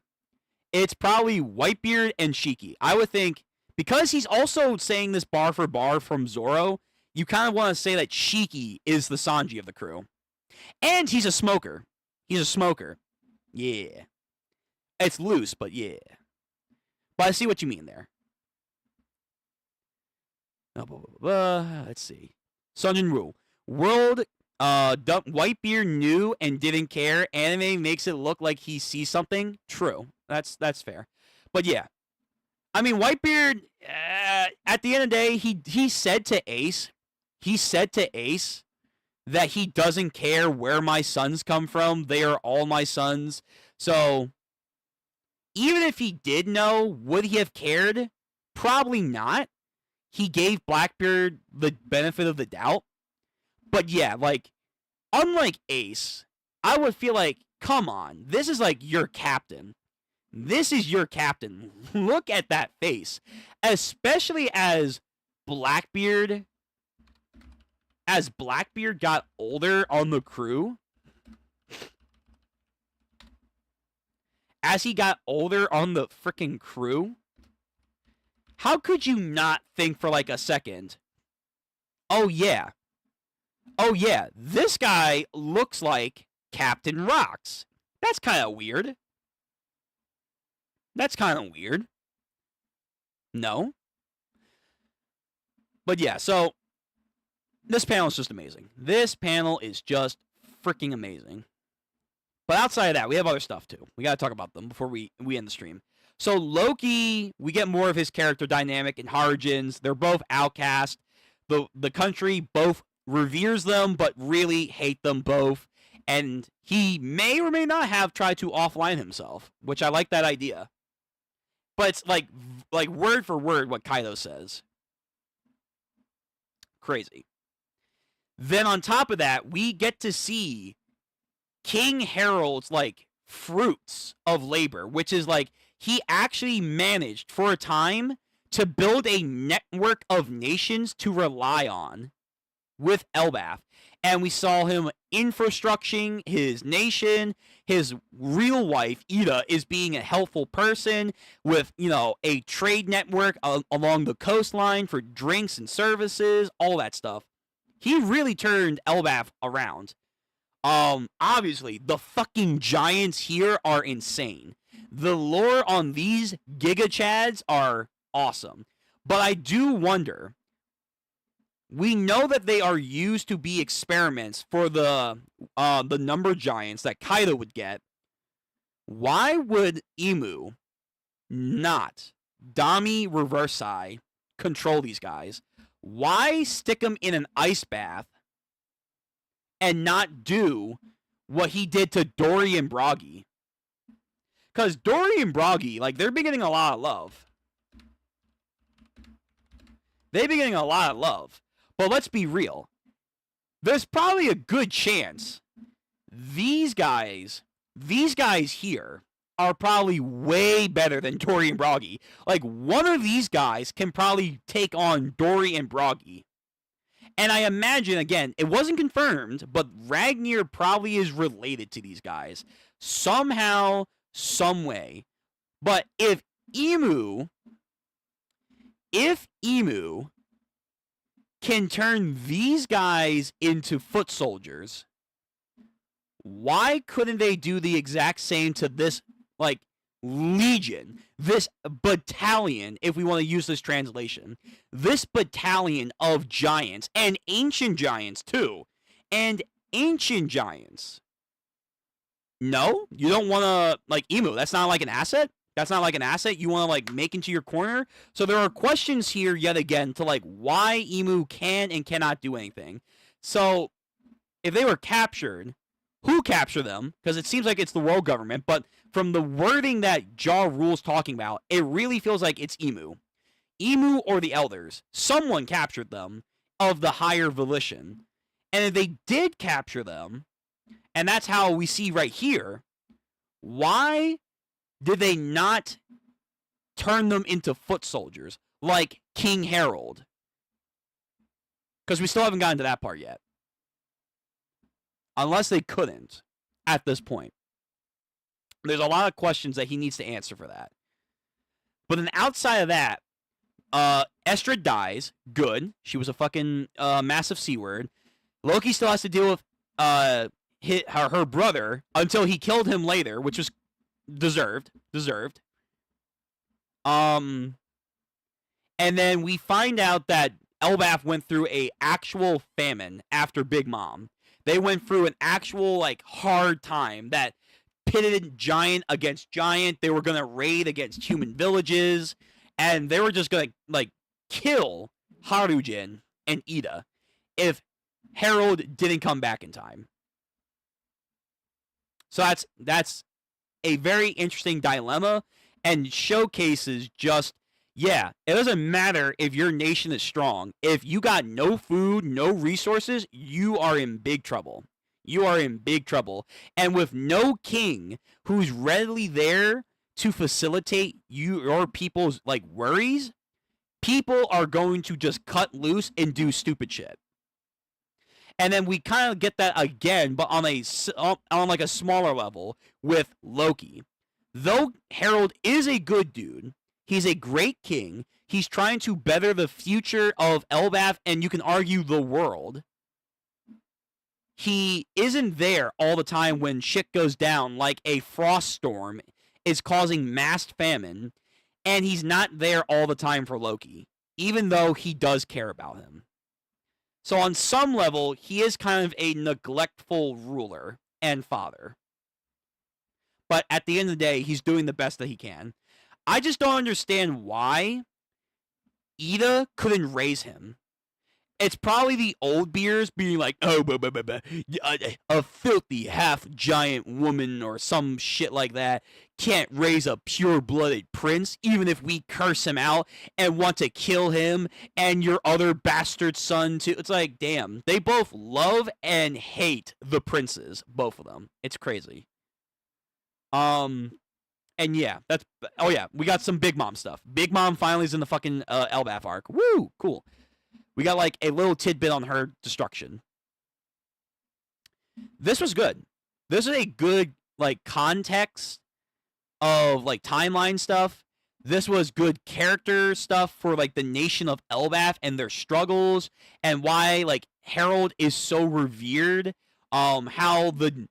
Speaker 1: I would think, because he's also saying this bar for bar from Zoro, you kind of want to say that Shiki is the Sanji of the crew. And he's a smoker. Yeah. It's loose, but yeah. But I see what you mean there. Let's see. Sung Jin Woo. World, Whitebeard knew and didn't care. Anime makes it look like he sees something. True. That's fair. But yeah. I mean, Whitebeard, at the end of the day, he said to Ace, that he doesn't care where my sons come from. They are all my sons. So even if he did know, would he have cared? Probably not. He gave Blackbeard the benefit of the doubt. But yeah, like, unlike Ace, I would feel like, come on, this is like your captain. This is your captain. Look at that face. Especially as Blackbeard got older on the crew. As he got older on the freaking crew, how could you not think for like a second, oh yeah, this guy looks like Captain Rocks. That's kind of weird. No? But yeah, so this panel is just amazing. This panel is just freaking amazing. But outside of that, we have other stuff too. We got to talk about them before we end the stream. So Loki, we get more of his character dynamic in Harjins. They're both outcast. The country both reveres them, but really hate them both. And he may or may not have tried to offline himself, which I like that idea. But it's like word for word what Kaido says. Crazy. Then on top of that, we get to see King Harold's like fruits of labor, which is like he actually managed for a time to build a network of nations to rely on with Elbaf. And we saw him infrastructuring his nation. His real wife, Ida, is being a helpful person with, a trade network along the coastline for drinks and services, all that stuff. He really turned Elbaf around. Obviously, the fucking giants here are insane. The lore on these Giga Chads are awesome. But I do wonder, we know that they are used to be experiments for the number giants that Kaido would get. Why would Imu not Dami Reversai control these guys? Why stick them in an ice bath and not do what he did to Dory and Broggy? Because Dory and Broggy, like, they're been getting a lot of love. They've been getting a lot of love. But let's be real. There's probably a good chance these guys here are probably way better than Dory and Broggy. Like, one of these guys can probably take on Dory and Broggy. And I imagine, again, it wasn't confirmed, but Ragnar probably is related to these guys. Somehow, some way. But if Imu can turn these guys into foot soldiers, why couldn't they do the exact same to this, like, legion, this battalion, if we want to use this translation, this battalion of giants, and ancient giants, too, and ancient giants? No? You don't want to, like, Imu, that's not like an asset? That's not like an asset you want to, like, make into your corner? So there are questions here, yet again, to, like, why Imu can and cannot do anything. So, if they were captured, who captured them? Because it seems like it's the world government, but from the wording that Ja Rule's talking about, it really feels like it's Imu. Imu or the Elders. Someone captured them of the higher volition. And if they did capture them, and that's how we see right here, why did they not turn them into foot soldiers like King Harold? Because we still haven't gotten to that part yet. Unless they couldn't at this point. There's a lot of questions that he needs to answer for that. But then outside of that, Estrid dies. Good. She was a fucking massive C-word. Loki still has to deal with her brother until he killed him later, which was deserved. And then we find out that Elbaf went through a actual famine after Big Mom. They went through an actual, like, hard time that pitted giant against giant. They were going to raid against human villages, and they were just going to, like, kill Harujin and Ida. If Harold didn't come back in time. So that's a very interesting dilemma and showcases just, yeah, it doesn't matter if your nation is strong. If you got no food, no resources, you are in big trouble. You are in big trouble. And with no king who's readily there to facilitate your people's like worries, people are going to just cut loose and do stupid shit. And then we kind of get that again, but on like a smaller level with Loki. Though Harold is a good dude, he's a great king. He's trying to better the future of Elbaf, and you can argue the world. He isn't there all the time when shit goes down, like a frost storm is causing mass famine, and he's not there all the time for Loki, even though he does care about him. So on some level, he is kind of a neglectful ruler and father. But at the end of the day, he's doing the best that he can. I just don't understand why Ida couldn't raise him. It's probably the old beers being like, oh, a filthy half-giant woman or some shit like that can't raise a pure-blooded prince, even if we curse him out and want to kill him and your other bastard son too. It's like, damn, they both love and hate the princes, both of them. It's crazy. And yeah, we got some Big Mom stuff. Big Mom finally is in the fucking Elbaf arc. Woo, cool. We got like a little tidbit on her destruction. This was good. This is a good like context of like timeline stuff. This was good character stuff for like the nation of Elbaf and their struggles and why like Harold is so revered. How the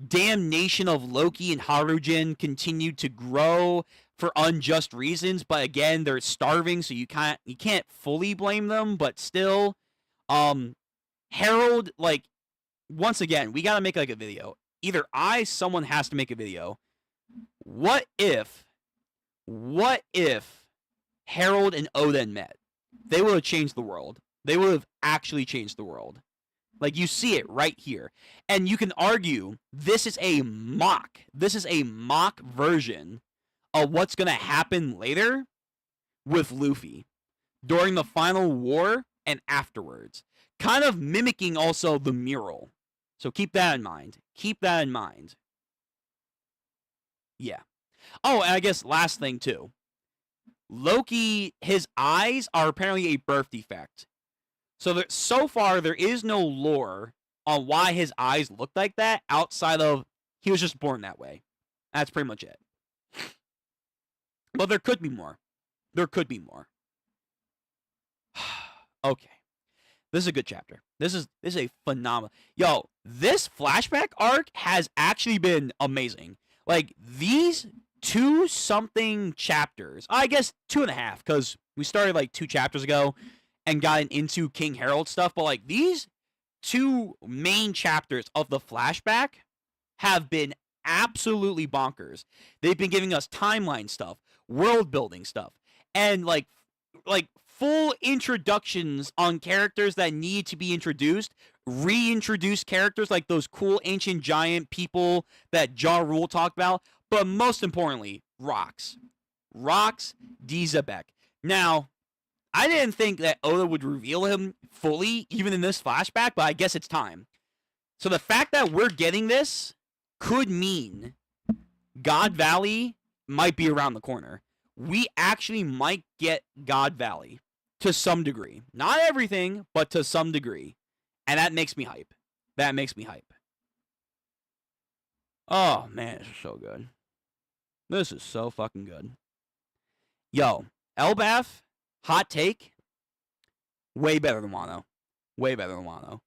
Speaker 1: damn nation of Loki and Harujin continued to grow for unjust reasons, but again, they're starving, so you can't fully blame them, but still, Harold, like, once again, we gotta make like a video. Either someone has to make a video. What if Harold and Odin met? They would have changed the world. They would have actually changed the world. Like, you see it right here. And you can argue this is a mock. This is a mock version of what's going to happen later with Luffy during the final war and afterwards. Kind of mimicking also the mural. So keep that in mind. Keep that in mind. Yeah. Oh, and I guess last thing too. Loki, his eyes are apparently a birth defect. So far, there is no lore on why his eyes look like that outside of he was just born that way. That's pretty much it. But there could be more. There could be more. Okay. This is a good chapter. This is a phenomenal. Yo, this flashback arc has actually been amazing. Like, these 2-something chapters, I guess 2.5, because we started like 2 chapters ago and gotten into King Harold stuff, but like these 2 main chapters of the flashback have been absolutely bonkers. They've been giving us timeline stuff, world building stuff, and like full introductions on characters that need to be introduced, reintroduce characters like those cool ancient giant people that Ja Rule talked about, but most importantly, Rox Xebec. Now, I didn't think that Oda would reveal him fully, even in this flashback, but I guess it's time. So the fact that we're getting this could mean God Valley might be around the corner. We actually might get God Valley to some degree. Not everything, but to some degree. And that makes me hype. That makes me hype. Oh, man, this is so good. This is so fucking good. Yo, Elbaf, hot take, way better than Wano. Way better than Wano.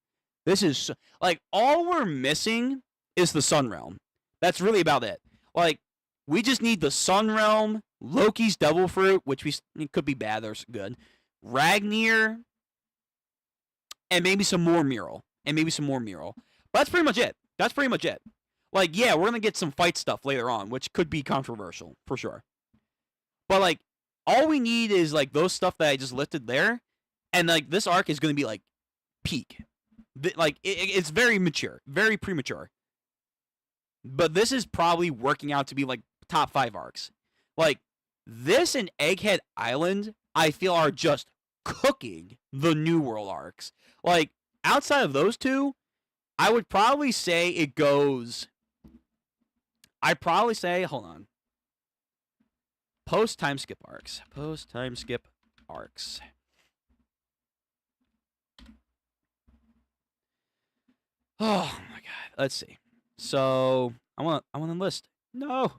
Speaker 1: This is, like, all we're missing is the Sun Realm. That's really about it. Like, we just need the Sun Realm, Loki's Devil Fruit, which it could be bad or good, Ragnir, and maybe some more Mural. But that's pretty much it. Like, yeah, we're going to get some fight stuff later on, which could be controversial, for sure. But, like, all we need is, like, those stuff that I just listed there, and, like, this arc is going to be, like, peak. It's very mature, very premature. But this is probably working out to be like top 5 arcs. Like this and Egghead Island, I feel are just cooking the New World arcs. Like outside of those two, I would probably say it goes. I'd probably say, hold on. Post time skip arcs. Post time skip arcs. Oh my god. Let's see. So I want a list. No.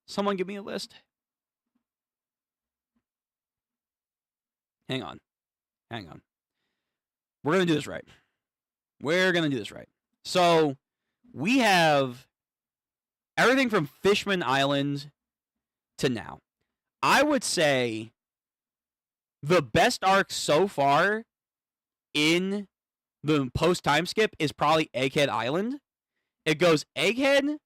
Speaker 1: Someone give me a list. Hang on. We're gonna do this right. So we have everything from Fishman Island to now. I would say the best arc so far in the post time skip is probably Egghead Island. It goes Egghead.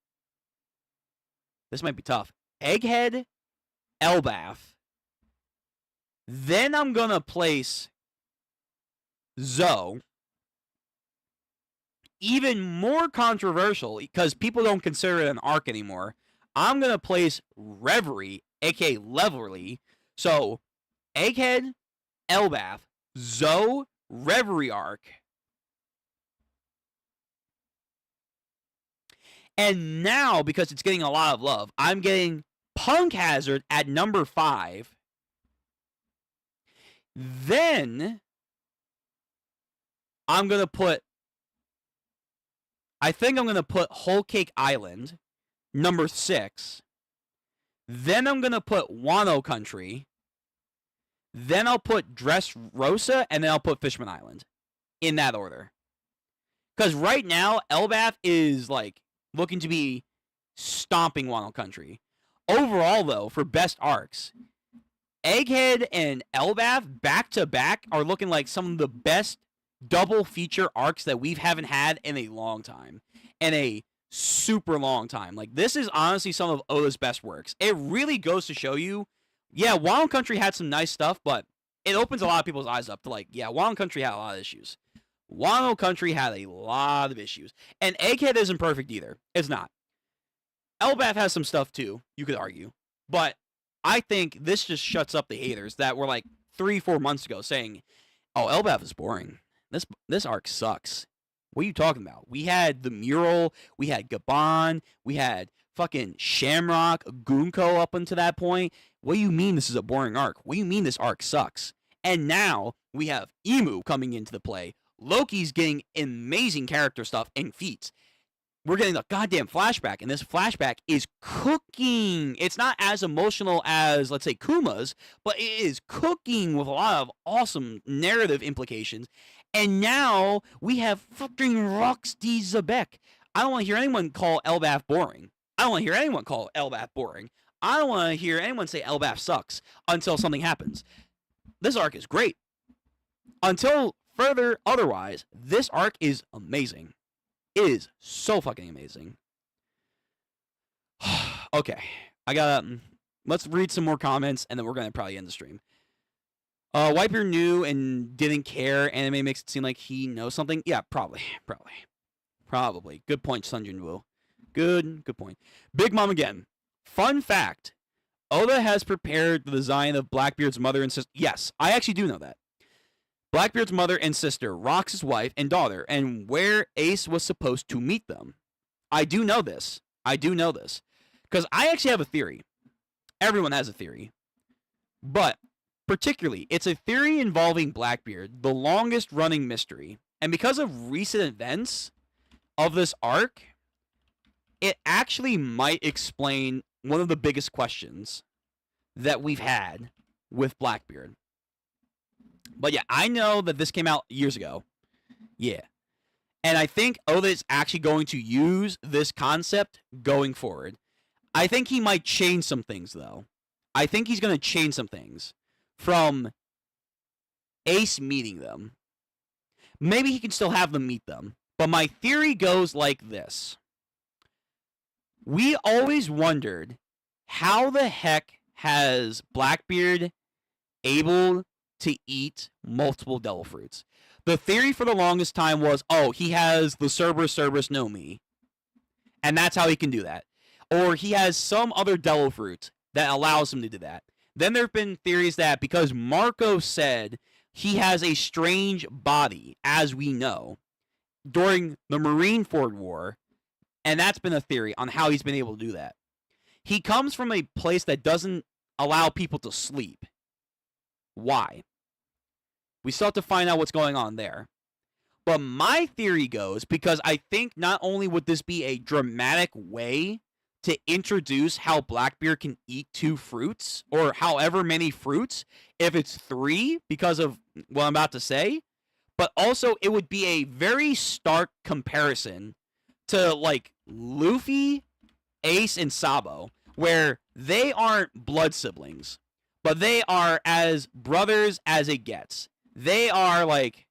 Speaker 1: This might be tough. Egghead, Elbaf. Then I'm going to place Zoe. Even more controversial, because people don't consider it an arc anymore, I'm going to place Revery, aka Leverly. So, Egghead, Elbaf, Zoe, Reverie arc. And now, because it's getting a lot of love, I'm getting Punk Hazard at number 5. Then, I think I'm going to put Whole Cake Island, number 6. Then I'm going to put Wano Country. Then I'll put Dressrosa, and then I'll put Fishman Island. In that order. Because right now, Elbaf is, like, looking to be stomping Wano Country. Overall, though, for best arcs, Egghead and Elbaf back-to-back are looking like some of the best double feature arcs that we haven't had in a long time. In a super long time. Like, this is honestly some of Oda's best works. It really goes to show you, yeah, Wano Country had some nice stuff, but it opens a lot of people's eyes up to, like, yeah, Wano Country had a lot of issues. Wano Country had a lot of issues. And Egghead isn't perfect either. It's not. Elbaf has some stuff too, you could argue. But I think this just shuts up the haters that were like 3-4 months ago saying, oh, Elbaf is boring. This arc sucks. What are you talking about? We had the mural, we had Gabon, we had fucking Shamrock, Gunko up until that point. What do you mean this is a boring arc? What do you mean this arc sucks? And now we have Emu coming into the play. Loki's getting amazing character stuff and feats. We're getting a goddamn flashback, and this flashback is cooking. It's not as emotional as, let's say, Kuma's, but it is cooking with a lot of awesome narrative implications. And now we have fucking Roxy Xebec. I don't want to hear anyone call Elbaf boring. I don't want to hear anyone call Elbaf boring. I don't want to hear anyone say Elbaf sucks until something happens. This arc is great. Until further otherwise, this arc is amazing. It is so fucking amazing. Okay, let's read some more comments, and then we're gonna probably end the stream. Wiper knew and didn't care. Anime makes it seem like he knows something. Yeah, probably. Good point, Sunjin Woo. Good point. Big Mom again. Fun fact: Oda has prepared the design of Blackbeard's mother and sister. Yes, I actually do know that. Blackbeard's mother and sister, Rox's wife and daughter, and where Ace was supposed to meet them. I do know this. Because I actually have a theory. Everyone has a theory. But, particularly, it's a theory involving Blackbeard, the longest running mystery. And because of recent events of this arc, it actually might explain one of the biggest questions that we've had with Blackbeard. But yeah, I know that this came out years ago. Yeah. And I think Oda is actually going to use this concept going forward. I think he might change some things, though. I think he's going to change some things from Ace meeting them. Maybe he can still have them meet them. But my theory goes like this. We always wondered how the heck has Blackbeard able to eat multiple devil fruits. The theory for the longest time was, oh, he has the Cerberus no me, and that's how he can do that. Or he has some other devil fruit that allows him to do that. Then there have been theories that because Marco said he has a strange body, as we know, during the Marineford War, and that's been a theory on how he's been able to do that. He comes from a place that doesn't allow people to sleep. Why? We still have to find out what's going on there. But my theory goes, because I think not only would this be a dramatic way to introduce how Blackbeard can eat 2 fruits, or however many fruits, if it's 3, because of what I'm about to say, but also it would be a very stark comparison to, like, Luffy, Ace, and Sabo, where they aren't blood siblings, but they are as brothers as it gets. They are, like,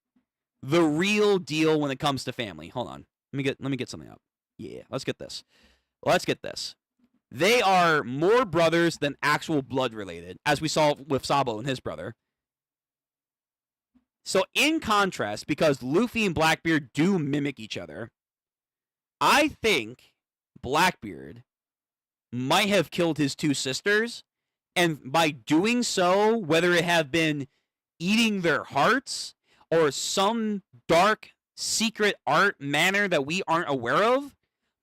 Speaker 1: the real deal when it comes to family. Hold on. Let me get something up. Yeah, let's get this. They are more brothers than actual blood related, as we saw with Sabo and his brother. So in contrast, because Luffy and Blackbeard do mimic each other, I think Blackbeard might have killed his 2 sisters, and by doing so, whether it have been eating their hearts or some dark secret art manner that we aren't aware of,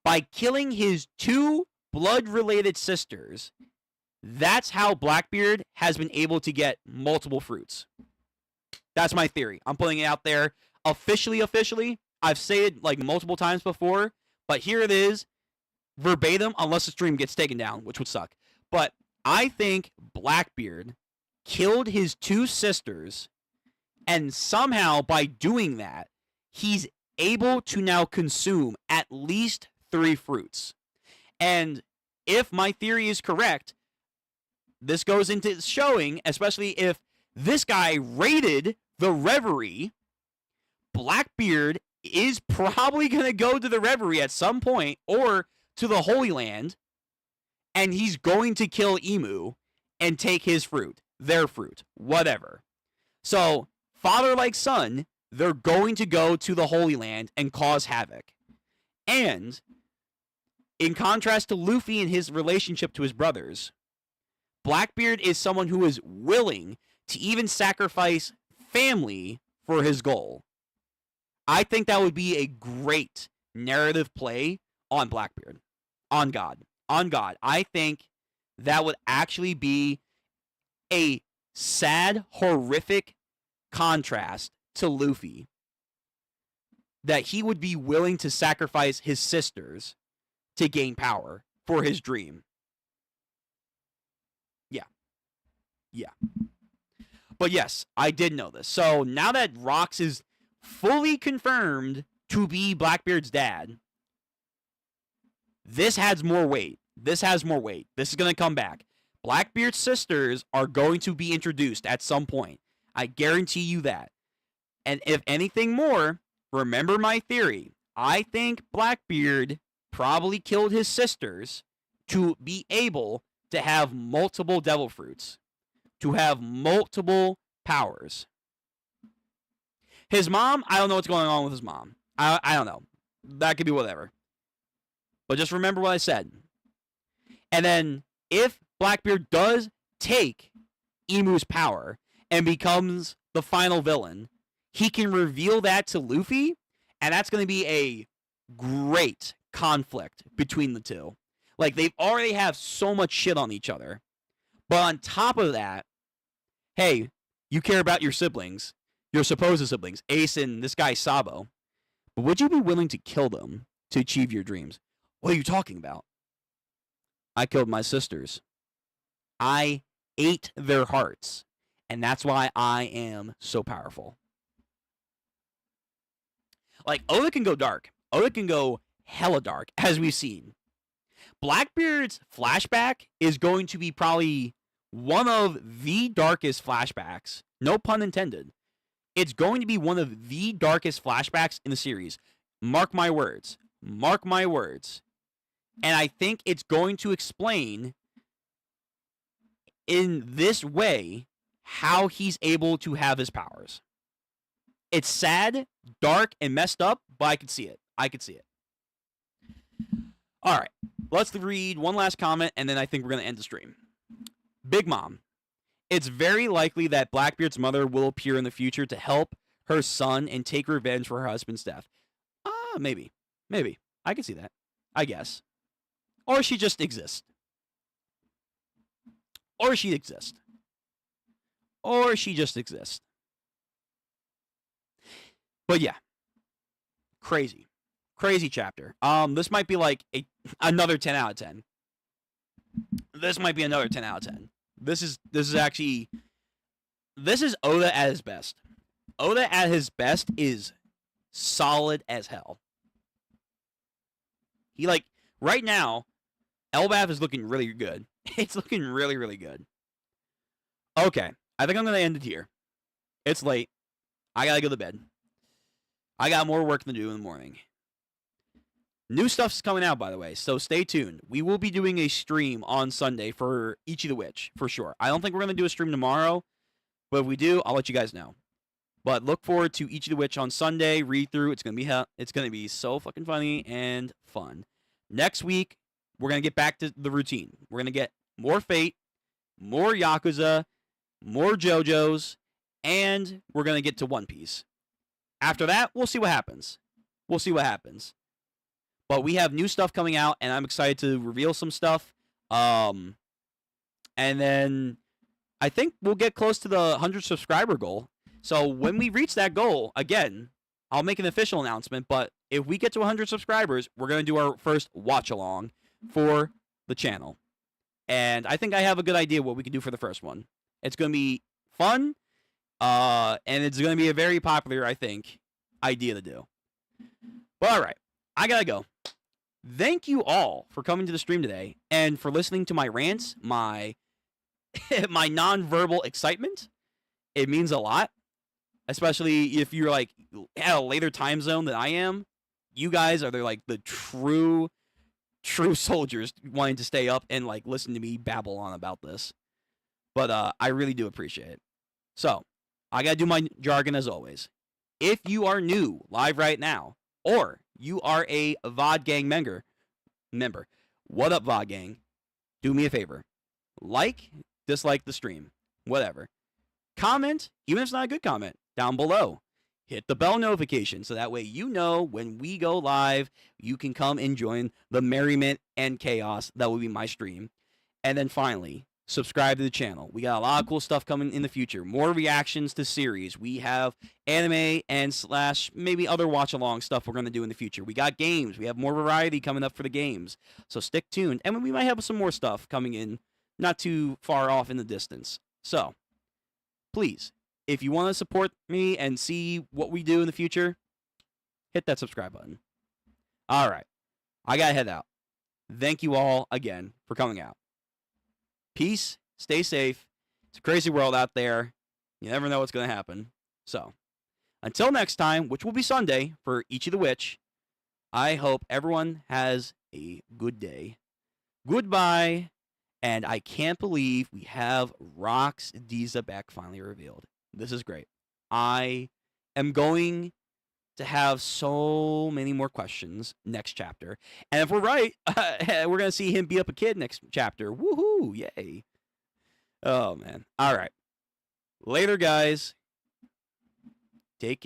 Speaker 1: by killing his 2 blood-related sisters, that's how Blackbeard has been able to get multiple fruits. That's my theory. I'm putting it out there officially. I've said it like multiple times before, but here it is, verbatim, unless the stream gets taken down, which would suck. But I think Blackbeard killed his 2 sisters, and somehow by doing that, he's able to now consume at least 3 fruits. And if my theory is correct, this goes into showing, especially if this guy raided the Revery, Blackbeard is probably going to go to the Revery at some point, or to the Holy Land, and he's going to kill Emu and take his fruit, their fruit, whatever. So, father like son, they're going to go to the Holy Land and cause havoc. And in contrast to Luffy and his relationship to his brothers, Blackbeard is someone who is willing to even sacrifice family for his goal. I think that would be a great narrative play on Blackbeard. On God. I think that would actually be a sad, horrific contrast to Luffy. That he would be willing to sacrifice his sisters to gain power for his dream. Yeah. But yes, I did know this. So now that Rox is fully confirmed to be Blackbeard's dad, this has more weight. This is going to come back. Blackbeard's sisters are going to be introduced at some point. I guarantee you that. And if anything more, remember my theory. I think Blackbeard probably killed his sisters to be able to have multiple devil fruits, to have multiple powers. His mom, I don't know what's going on with his mom. I don't know. That could be whatever. But just remember what I said. And then if Blackbeard does take Emu's power and becomes the final villain, he can reveal that to Luffy, and that's going to be a great conflict between the two. Like, they already have so much shit on each other. But on top of that, hey, you care about your siblings, your supposed siblings, Ace and this guy Sabo. But would you be willing to kill them to achieve your dreams? What are you talking about? I killed my sisters. I ate their hearts. And that's why I am so powerful. Like, Oda can go dark. Oda can go hella dark, as we've seen. Blackbeard's flashback is going to be probably one of the darkest flashbacks. No pun intended. It's going to be one of the darkest flashbacks in the series. Mark my words. Mark my words. And I think it's going to explain in this way how he's able to have his powers. It's sad, dark, and messed up, but I could see it. I could see it. All right, let's read one last comment, and then I think we're going to end the stream. Big Mom. It's very likely that Blackbeard's mother will appear in the future to help her son and take revenge for her husband's death. Maybe. Maybe. I can see that. I guess. Or she just exists. Or she exists. Or she just exists. But yeah. Crazy. Crazy chapter. This might be like another 10 out of 10. This might be another 10 out of 10. This is Oda at his best. Oda at his best is solid as hell. He right now, Elbaf is looking really good. It's looking really, really good. Okay, I think I'm gonna end it here. It's late. I gotta go to bed. I got more work to do in the morning. New stuff's coming out, by the way, so stay tuned. We will be doing a stream on Sunday for Ichi the Witch, for sure. I don't think we're going to do a stream tomorrow, but if we do, I'll let you guys know. But look forward to Ichi the Witch on Sunday, read through. It's going to be so fucking funny and fun. Next week, we're going to get back to the routine. We're going to get more Fate, more Yakuza, more JoJo's, and we're going to get to One Piece. After that, we'll see what happens. We'll see what happens. But we have new stuff coming out, and I'm excited to reveal some stuff. And then I think we'll get close to the 100 subscriber goal. So when we reach that goal, again, I'll make an official announcement. But if we get to 100 subscribers, we're going to do our first watch-along for the channel. And I think I have a good idea what we can do for the first one. It's going to be fun, and it's going to be a very popular, I think, idea to do. But all right, I got to go. Thank you all for coming to the stream today and for listening to my rants, my non-verbal excitement. It means a lot, especially if you're at a later time zone than I am. You guys are the true soldiers wanting to stay up and listen to me babble on about this. But I really do appreciate it. So I gotta do my jargon as always. If you are new live right now, or you are a VOD Gang member, what up, VOD Gang? Do me a favor. Dislike the stream, whatever. Comment, even if it's not a good comment, down below. Hit the bell notification so that way you know when we go live, you can come and join the merriment and chaos that will be my stream. And then finally, subscribe to the channel. We got a lot of cool stuff coming in the future. More reactions to series. We have anime and / maybe other watch-along stuff we're going to do in the future. We got games. We have more variety coming up for the games. So stick tuned. And we might have some more stuff coming in not too far off in the distance. So, please, if you want to support me and see what we do in the future, hit that subscribe button. All right. I got to head out. Thank you all again for coming out. Peace. Stay safe. It's a crazy world out there. You never know what's going to happen. So, until next time, which will be Sunday for Ichi the Witch, I hope everyone has a good day. Goodbye. And I can't believe we have Rox Xebec finally revealed. This is great. I am going to have so many more questions next chapter. And if we're right, we're going to see him beat up a kid next chapter. Woohoo! Yay. Oh, man. All right. Later, guys. Take care.